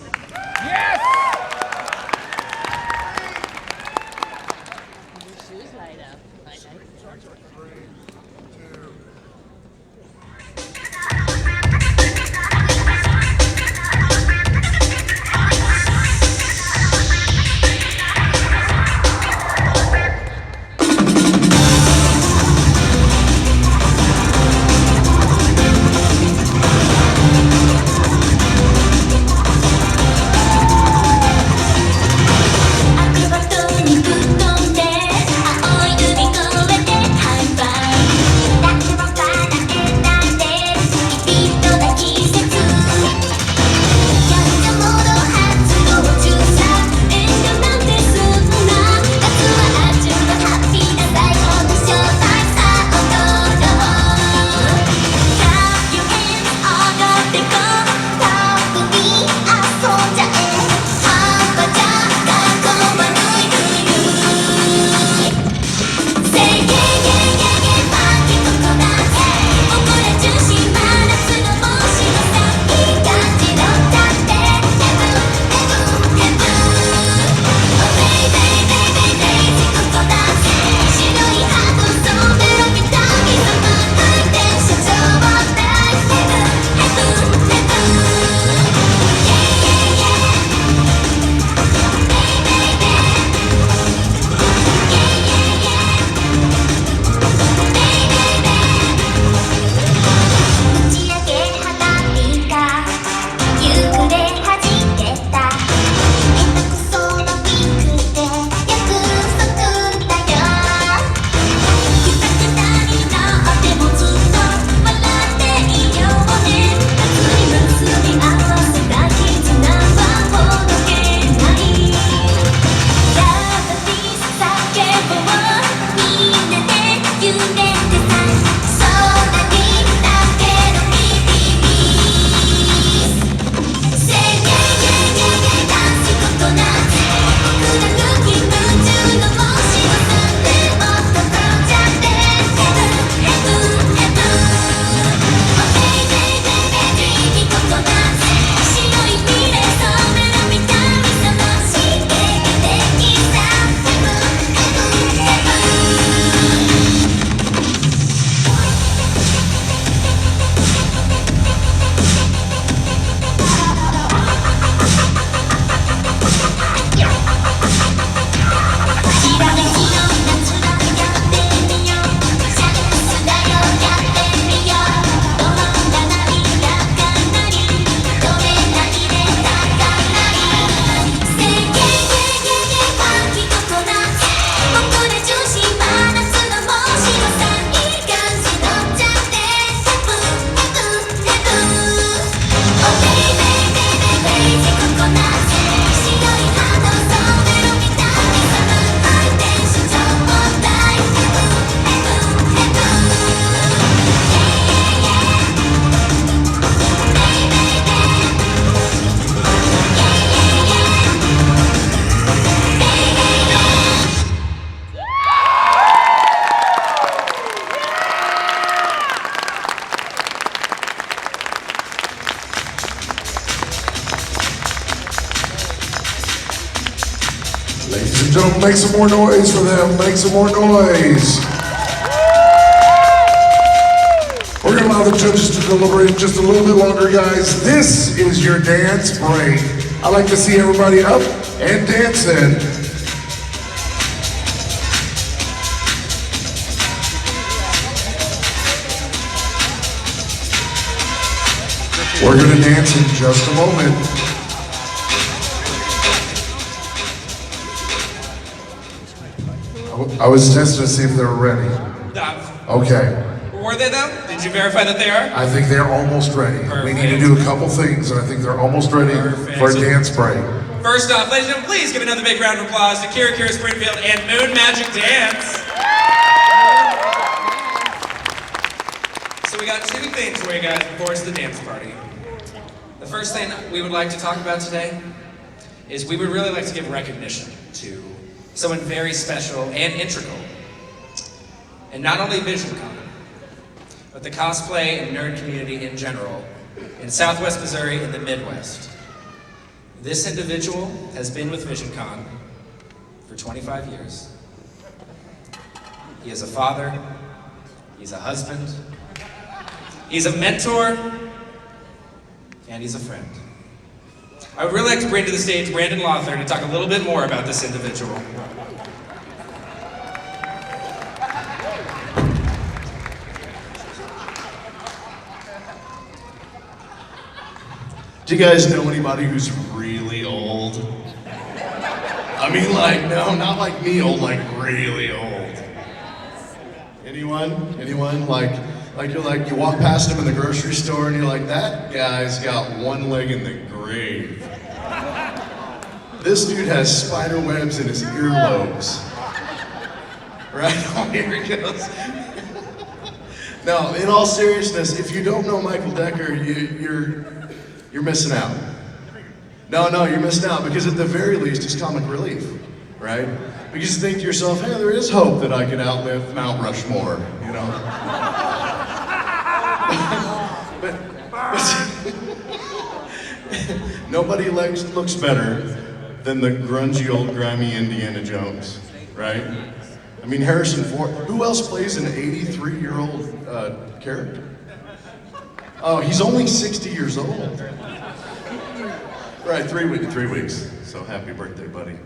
Ladies and gentlemen, make some more noise for them. Make some more noise. We're going to allow the judges to deliberate just a little bit longer, guys. This is your dance break. I'd like to see everybody up and dancing. We're going to dance in just a moment. I was testing to see if they were ready. Okay. Were they though? Did you verify that they are? I think they're almost ready. Perfect. We need to do a couple things, and I think they're almost ready for a dance break. First off, ladies and gentlemen, please give another big round of applause to Kira Kira Springfield and Moon Magic Dance. So we got two things for you guys before it's the dance party. The first thing we would like to talk about today is we would really like to give recognition to someone very special and integral. And not only Visioncon, but the cosplay and nerd community in general, in Southwest Missouri and the Midwest. This individual has been with Visioncon for 25 years. He is a father, he's a husband, he's a mentor, and he's a friend. I would really like to bring to the stage Brandon Lothar to talk a little bit more about this individual. Do you guys know anybody who's really old? I mean, like, no, not like me old, like really old. Anyone? Anyone? Like you walk past him in the grocery store and you're like, that guy's got one leg in the grave. This dude has spider webs in his earlobes. Right? Oh, here he goes. No, in all seriousness, if you don't know Michael Decker, you're missing out. No, you're missing out because at the very least, he's comic relief, right? Because you think to yourself, hey, there is hope that I can outlive Mount Rushmore, you know? but nobody looks better than the grungy old grimy Indiana Jones, right? I mean, Harrison Ford, who else plays an 83-year-old character? Oh, he's only 60 years old. Right, 3 weeks. So happy birthday, buddy.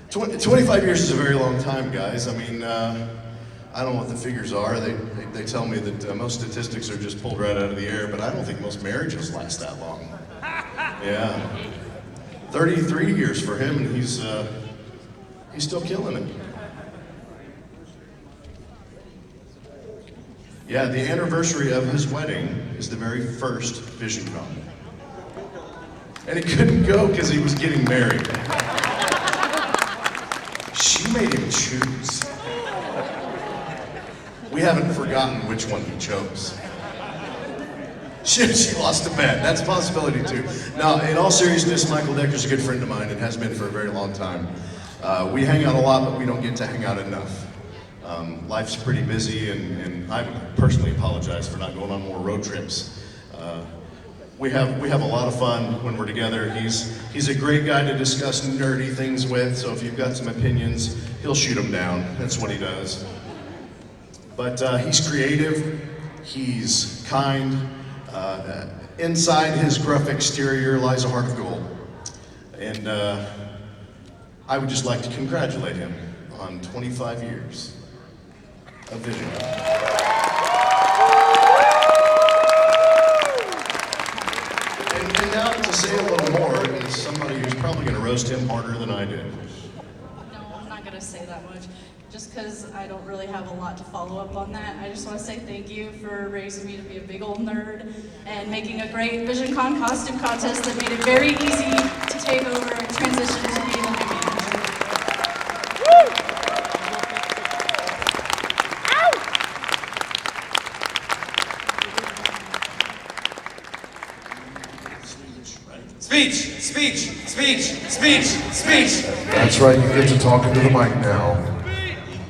25 years is a very long time, guys. I mean, I don't know what the figures are. They tell me that most statistics are just pulled right out of the air, but I don't think most marriages last that long. Yeah. 33 years for him, and he's still killing it. Yeah, the anniversary of his wedding is the very first Visioncon. And he couldn't go because he was getting married. She made him choose. We haven't forgotten which one he chose. She lost a bet. That's a possibility too. Now, in all seriousness, Michael Decker's a good friend of mine and has been for a very long time. We hang out a lot, but we don't get to hang out enough. Life's pretty busy, and I personally apologize for not going on more road trips. We have a lot of fun when we're together. He's a great guy to discuss nerdy things with, so if you've got some opinions, he'll shoot them down. That's what he does. But he's creative, he's kind. Inside his gruff exterior lies a heart of gold. And I would just like to congratulate him on 25 years of Visioncon. And now to say a little more is somebody who's probably going to roast him harder than I did. No, I'm not going to say that much. Just because I don't really have a lot to follow up on that. I just want to say thank you for raising me to be a big old nerd and making a great Visioncon costume contest that made it very easy to take over and transition to be the new manager. Woo! Speech. That's right, you get to talk into the mic now.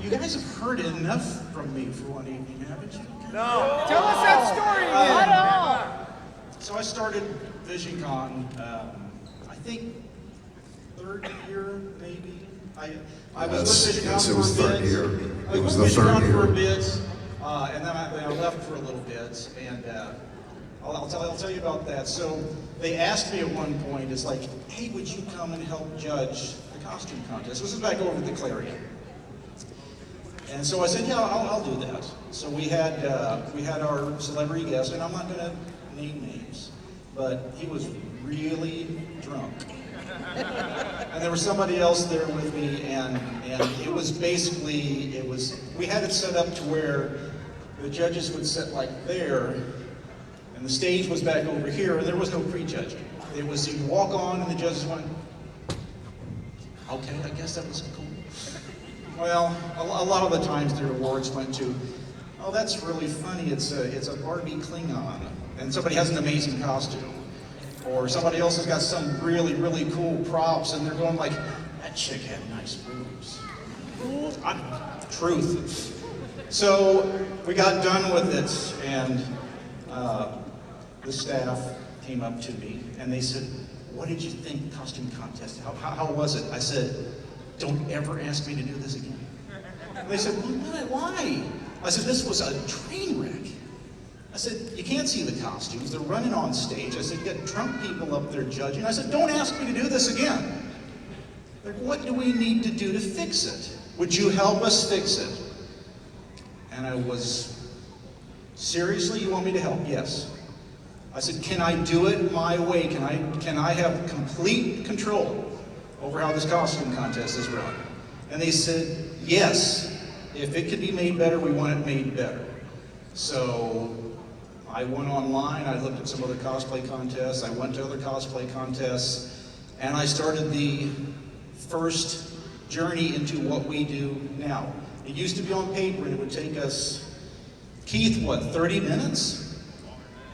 You guys have heard enough from me for one evening, haven't you? No. Tell us that story again. So I started Visioncon, I think third year, maybe. I was with Visioncon Yes, it was for a third bit. year. I It was with the third Visioncon for a year. bit, and then I left for a little bit, and I'll tell you about that. So they asked me at one point, it's like, hey, would you come and help judge the costume contest? This is back over at the Clarion. And so I said, yeah, I'll do that. So we had our celebrity guest, and I'm not going to name names, but he was really drunk. And there was somebody else there with me, and it was basically, we had it set up to where the judges would sit like there, and the stage was back over here, and there was no prejudging. It was you'd walk on, and the judges went, okay, I guess that was cool. Well, a lot of the times the awards went to, oh, that's really funny. It's a Barbie Klingon, and somebody has an amazing costume, or somebody else has got some really, really cool props, and they're going like, that chick had nice boobs. Truth. So we got done with it, and the staff came up to me and they said, "What did you think of the costume contest? How was it?" I said, "Don't ever ask me to do this again." And they said, "Why?" I said, "This was a train wreck." I said, "You can't see the costumes. They're running on stage." I said, "You got drunk people up there judging." I said, "Don't ask me to do this again." Like, what do we need to do to fix it? Would you help us fix it? And I was, seriously, you want me to help? Yes. I said, "Can I do it my way? Can I have complete control over how this costume contest is run?" And they said, "Yes. If it could be made better, we want it made better." So I went online, I looked at some other cosplay contests, I went to other cosplay contests, and I started the first journey into what we do now. It used to be on paper and it would take us, Keith, what, 30 minutes?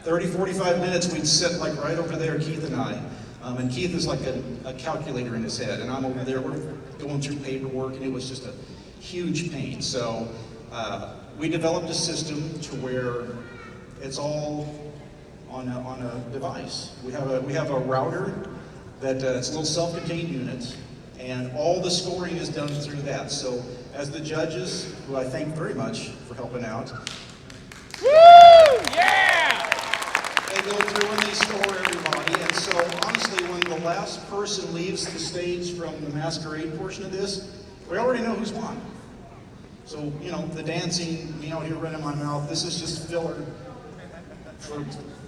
30, 45 minutes, we'd sit like right over there, Keith and I. And Keith is like a calculator in his head, and I'm over there, we're going through paperwork, and it was just a huge pain. So we developed a system to where it's all on a device. We have a router that it's a little self-contained unit, and all the scoring is done through that. So as the judges, who I thank very much for helping out, Woo! Yeah! they go through and they score everybody. And so honestly, when the last person leaves the stage from the masquerade portion of this, we already know who's won. So, you know, the dancing, me out here running my mouth, this is just filler for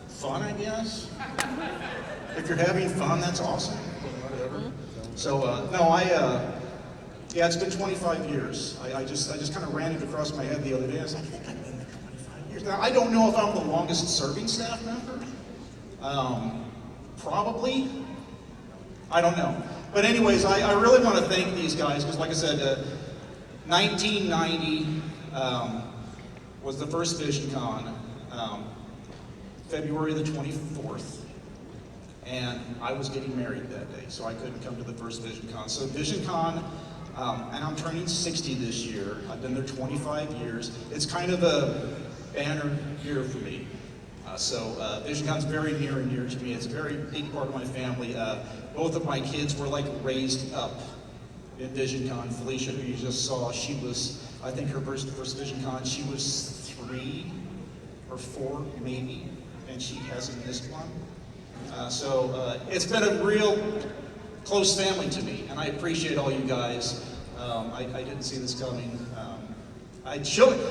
fun, I guess. If you're having fun, that's awesome. Whatever. So, yeah, it's been 25 years. I just kind of ran it across my head the other day. I was like, I think I've been there 25 years. Now, I don't know if I'm the longest serving staff member. Probably. I don't know. But anyways, I really want to thank these guys, because like I said, 1990 was the first Visioncon, February the 24th. And I was getting married that day, so I couldn't come to the first Visioncon. So Visioncon, and I'm turning 60 this year. I've been there 25 years. It's kind of a banner year for me. Visioncon's very near and dear to me. It's a very big part of my family. Both of my kids were like raised up in Visioncon. Felicia, who you just saw, she was, I think her first Visioncon, she was 3 or 4 maybe, and she hasn't missed one. It's been a real close family to me, and I appreciate all you guys. I didn't see this coming. I joked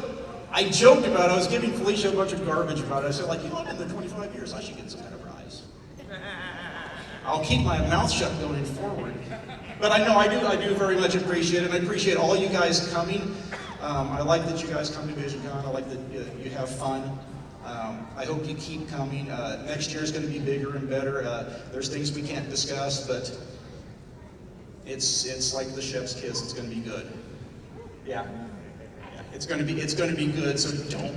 about it. I was giving Felicia a bunch of garbage about it. I said, like, you know, I've been there 25 years. I should get some kind of prize. I'll keep my mouth shut going forward. But I know I do very much appreciate it. I appreciate all you guys coming. I like that you guys come to VisionCon. I like that you have fun. I hope you keep coming. Next year is going to be bigger and better. There's things we can't discuss, but it's like the chef's kiss. It's going to be good. Yeah. It's going to be good. So don't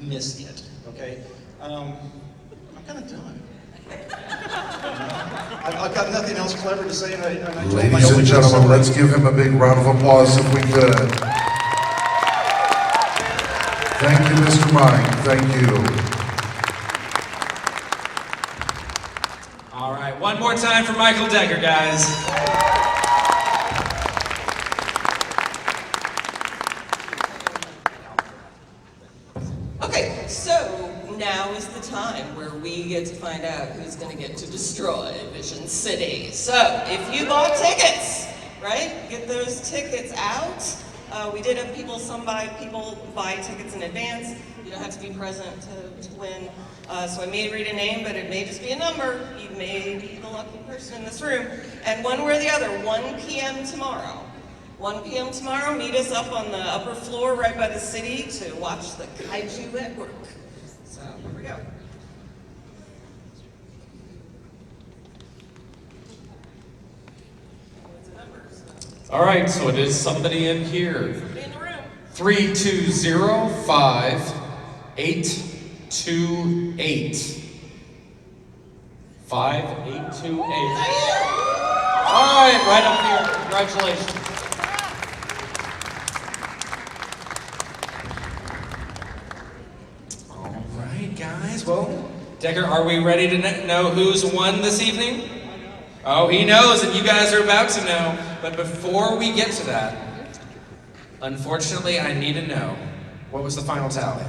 miss it. Okay. I'm kind of done. I've got nothing else clever to say. And I Ladies and gentlemen, let's give him a big round of applause if we could. Thank you, Mr. Mike. Thank you. All right, one more time for Michael Decker, guys. Okay, so now is the time where we get to find out who's going to get to destroy Vision City. So, if you bought tickets, right, get those tickets out. We did have people buy tickets in advance. You don't have to be present to win. So I may read a name, but it may just be a number. You may be the lucky person in this room. And one way or the other, 1 p.m. tomorrow. 1 p.m. tomorrow, meet us up on the upper floor right by the city to watch the Kaiju at work. So here we go. All right, so it is somebody in here. Somebody in the room. 3205828. 5828. All right, right up here. Congratulations. right, well, Decker, are we ready to know who's won this evening? Oh, he knows, and you guys are about to know. But before we get to that, unfortunately, I need to know, what was the final tally?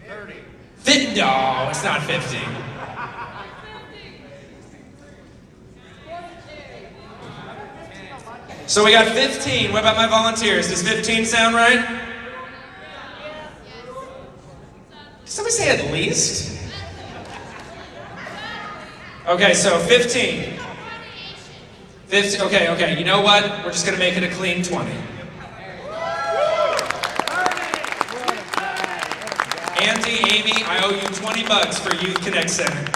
30. No, it's not 50. So we got 15. What about my volunteers? Does 15 sound right? Did somebody say at least? Okay, so 15. 15. Okay. You know what? We're just gonna make it a clean 20. Andy, Amy, I owe you $20 for Youth Connect Center.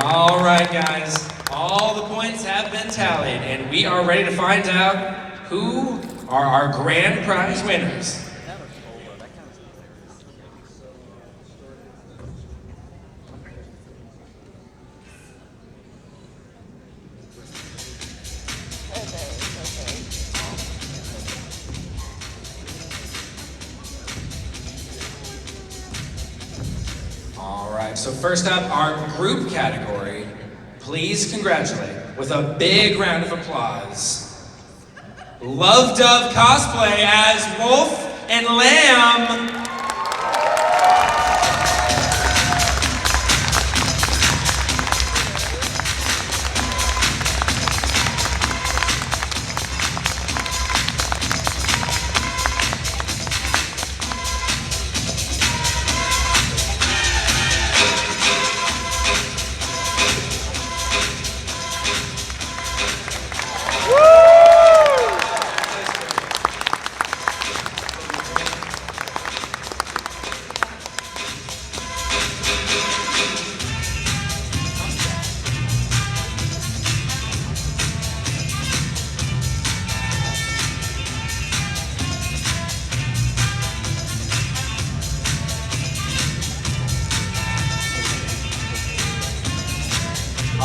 All right, guys. All the points have been tallied, and we are ready to find out who are our grand prize winners. All right, so first up, our group category. Please congratulate, with a big round of applause, Love Dove Cosplay as Wolf and Lamb.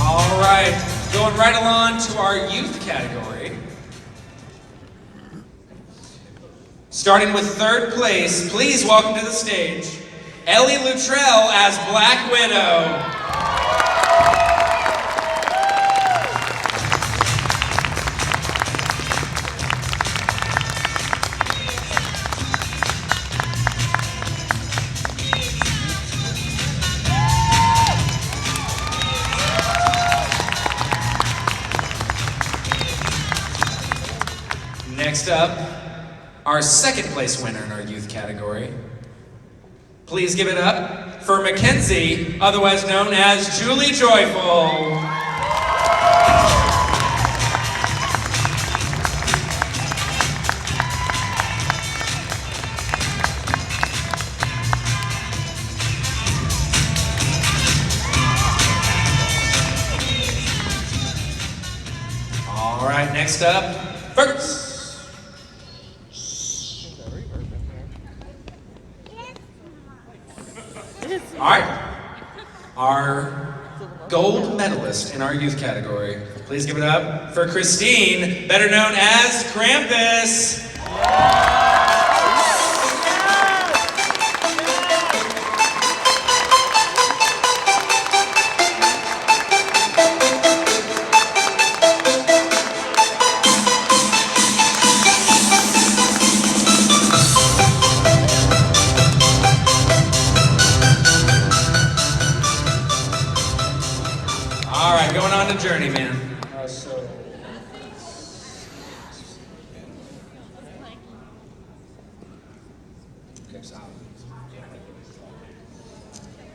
All right, going right along to our youth category. Starting with third place, please welcome to the stage, Ellie Luttrell as Black Widow. Next up, our second place winner in our youth category. Please give it up for Mackenzie, otherwise known as Julie Joyful. All right, next up, first. All right, our gold medalist in our youth category. Please give it up for Christine, better known as Krampus. All right, going on to Journeyman.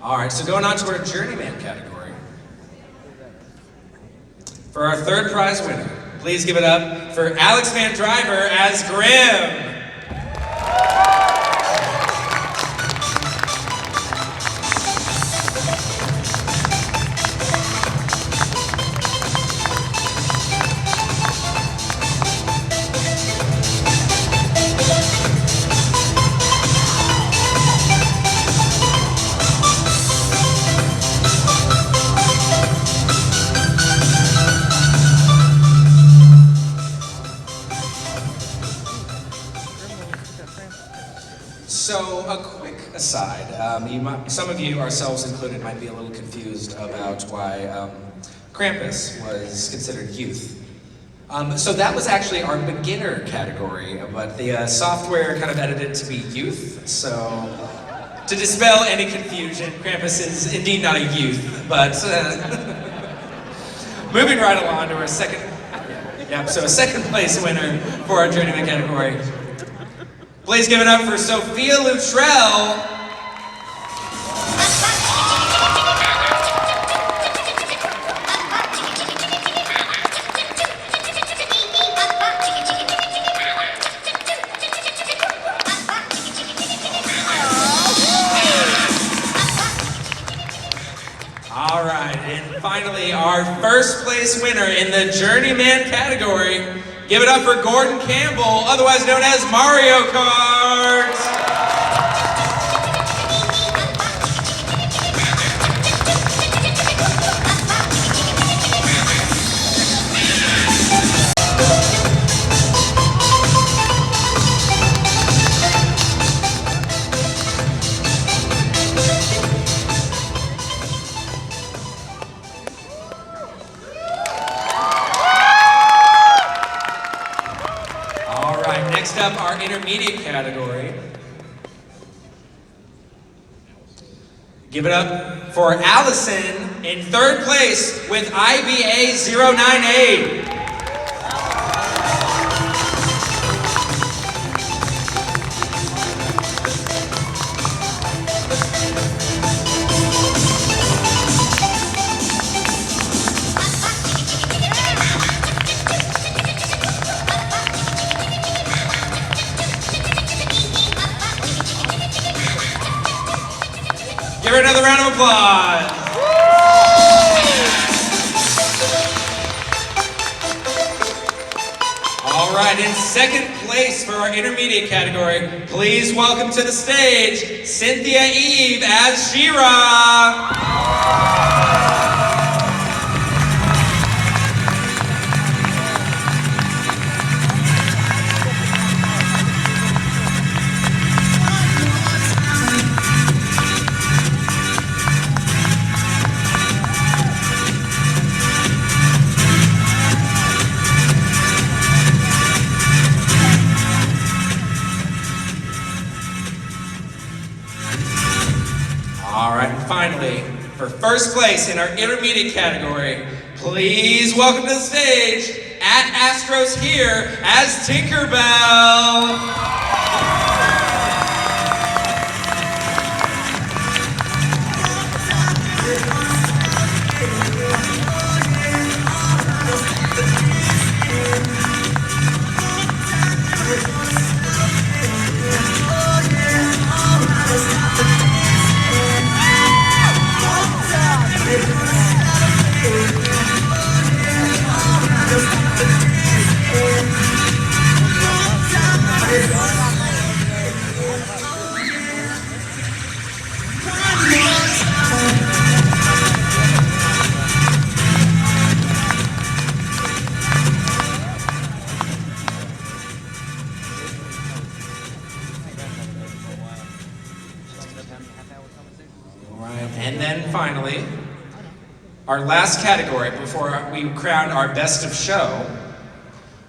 All right, so going on to our Journeyman category. For our third prize winner, please give it up for Alex Van Driver as Grim. So a quick aside, some of you, ourselves included, might be a little confused about why Krampus was considered youth. So that was actually our beginner category, but the software kind of edited it to be youth. So to dispel any confusion, Krampus is indeed not a youth, but moving right along to our second place winner for our journeyman category. Please give it up for Sophia Luttrell. All right, and finally, our first place winner in the journeyman category. Give it up for Gordon Campbell, otherwise known as Mario Kart. Next up, our intermediate category. Give it up for Allison in third place with IBA 098. Give her another round of applause. All right, in second place for our intermediate category, please welcome to the stage, Cynthia Eve as She-Ra. Finally, for first place in our intermediate category, please welcome to the stage, at Astros here, as Tinkerbell. And then finally, our last category before we crown our best of show,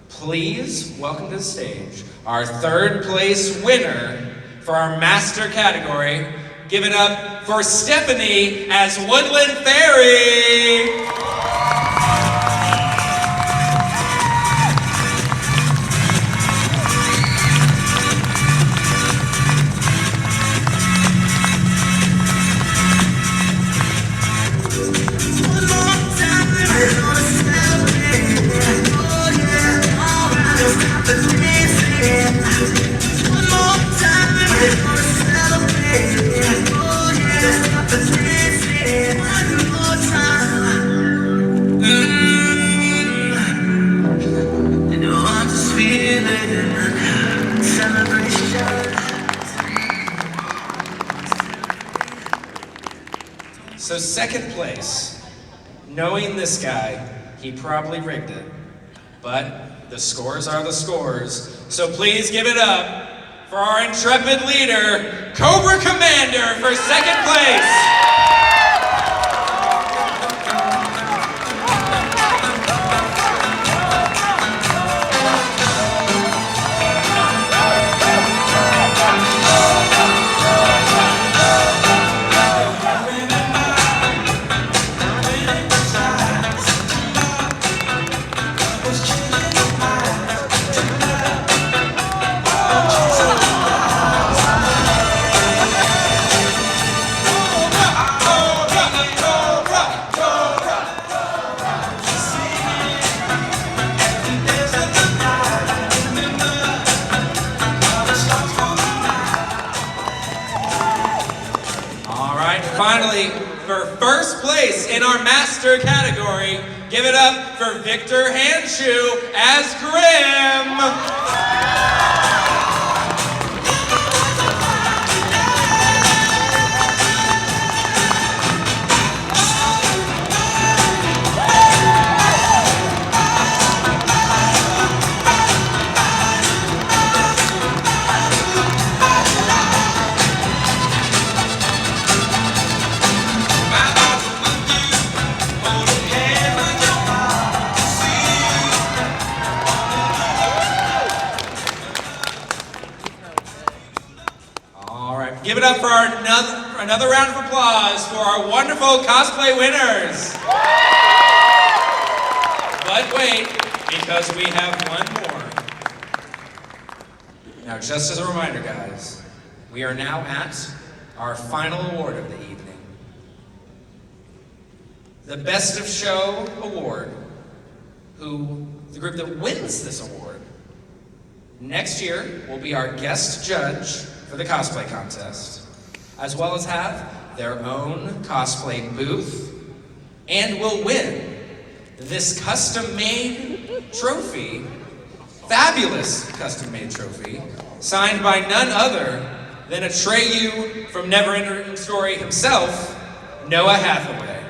please welcome to the stage our third place winner for our master category. Give it up for Stephanie as Woodland Fairy. So second place, knowing this guy, he probably rigged it, but the scores are the scores. So please give it up for for our intrepid leader, Cobra Commander, for second place. Finally, for first place in our master category, give it up for Victor Handshoe as Grim. Give it up for another round of applause for our wonderful cosplay winners. But wait, because we have one more. Now, just as a reminder, guys, we are now at our final award of the evening. The Best of Show Award, the group that wins this award, next year will be our guest judge for the cosplay contest, as well as have their own cosplay booth, and will win this custom-made trophy, fabulous custom-made trophy, signed by none other than Atreyu from Neverending Story himself, Noah Hathaway.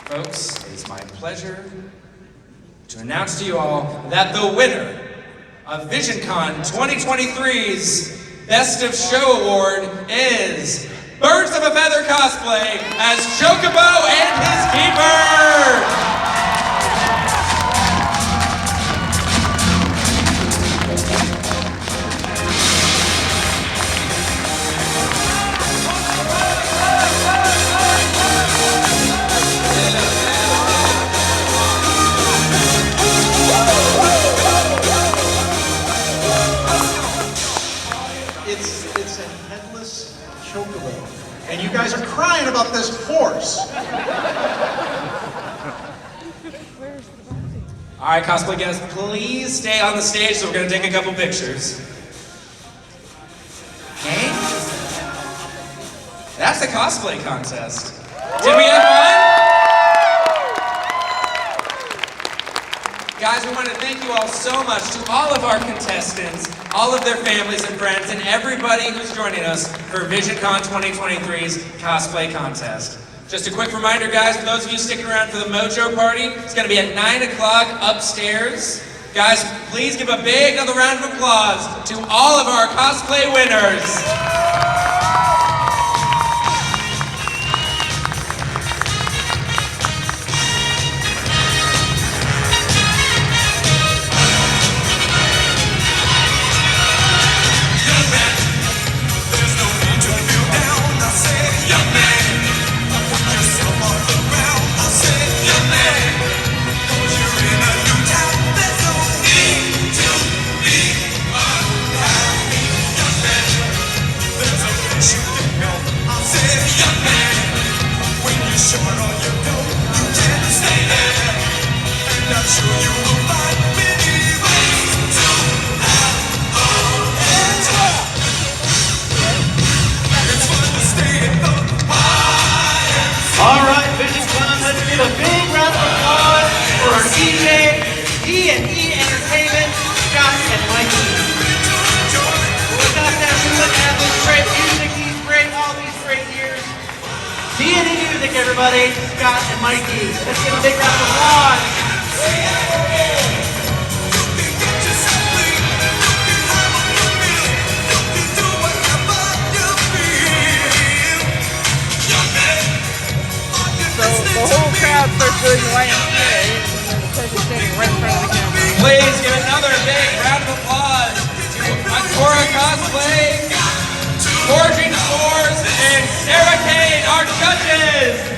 Folks, it is my pleasure to announce to you all that the winner of Visioncon 2023's Best of Show Award is Birds of a Feather Cosplay as Chocobo and his keeper! It's a headless chocobo. And you guys are crying about this horse. All right, cosplay guests, please stay on the stage so we're going to take a couple pictures. Okay? That's the cosplay contest. Did we have fun? Guys, we want to thank you all so much to all of our contestants, all of their families and friends, and everybody who's joining us for Visioncon 2023's cosplay contest. Just a quick reminder, guys, for those of you sticking around for the Mojo Party, it's going to be at 9 o'clock upstairs. Guys, please give a big another round of applause to all of our cosplay winners. Everybody, Scott and Mikey. Let's give a big round of applause. Please give another big round of applause to Akora Cosplay, Forging Swords, and Sarah Kane, our judges.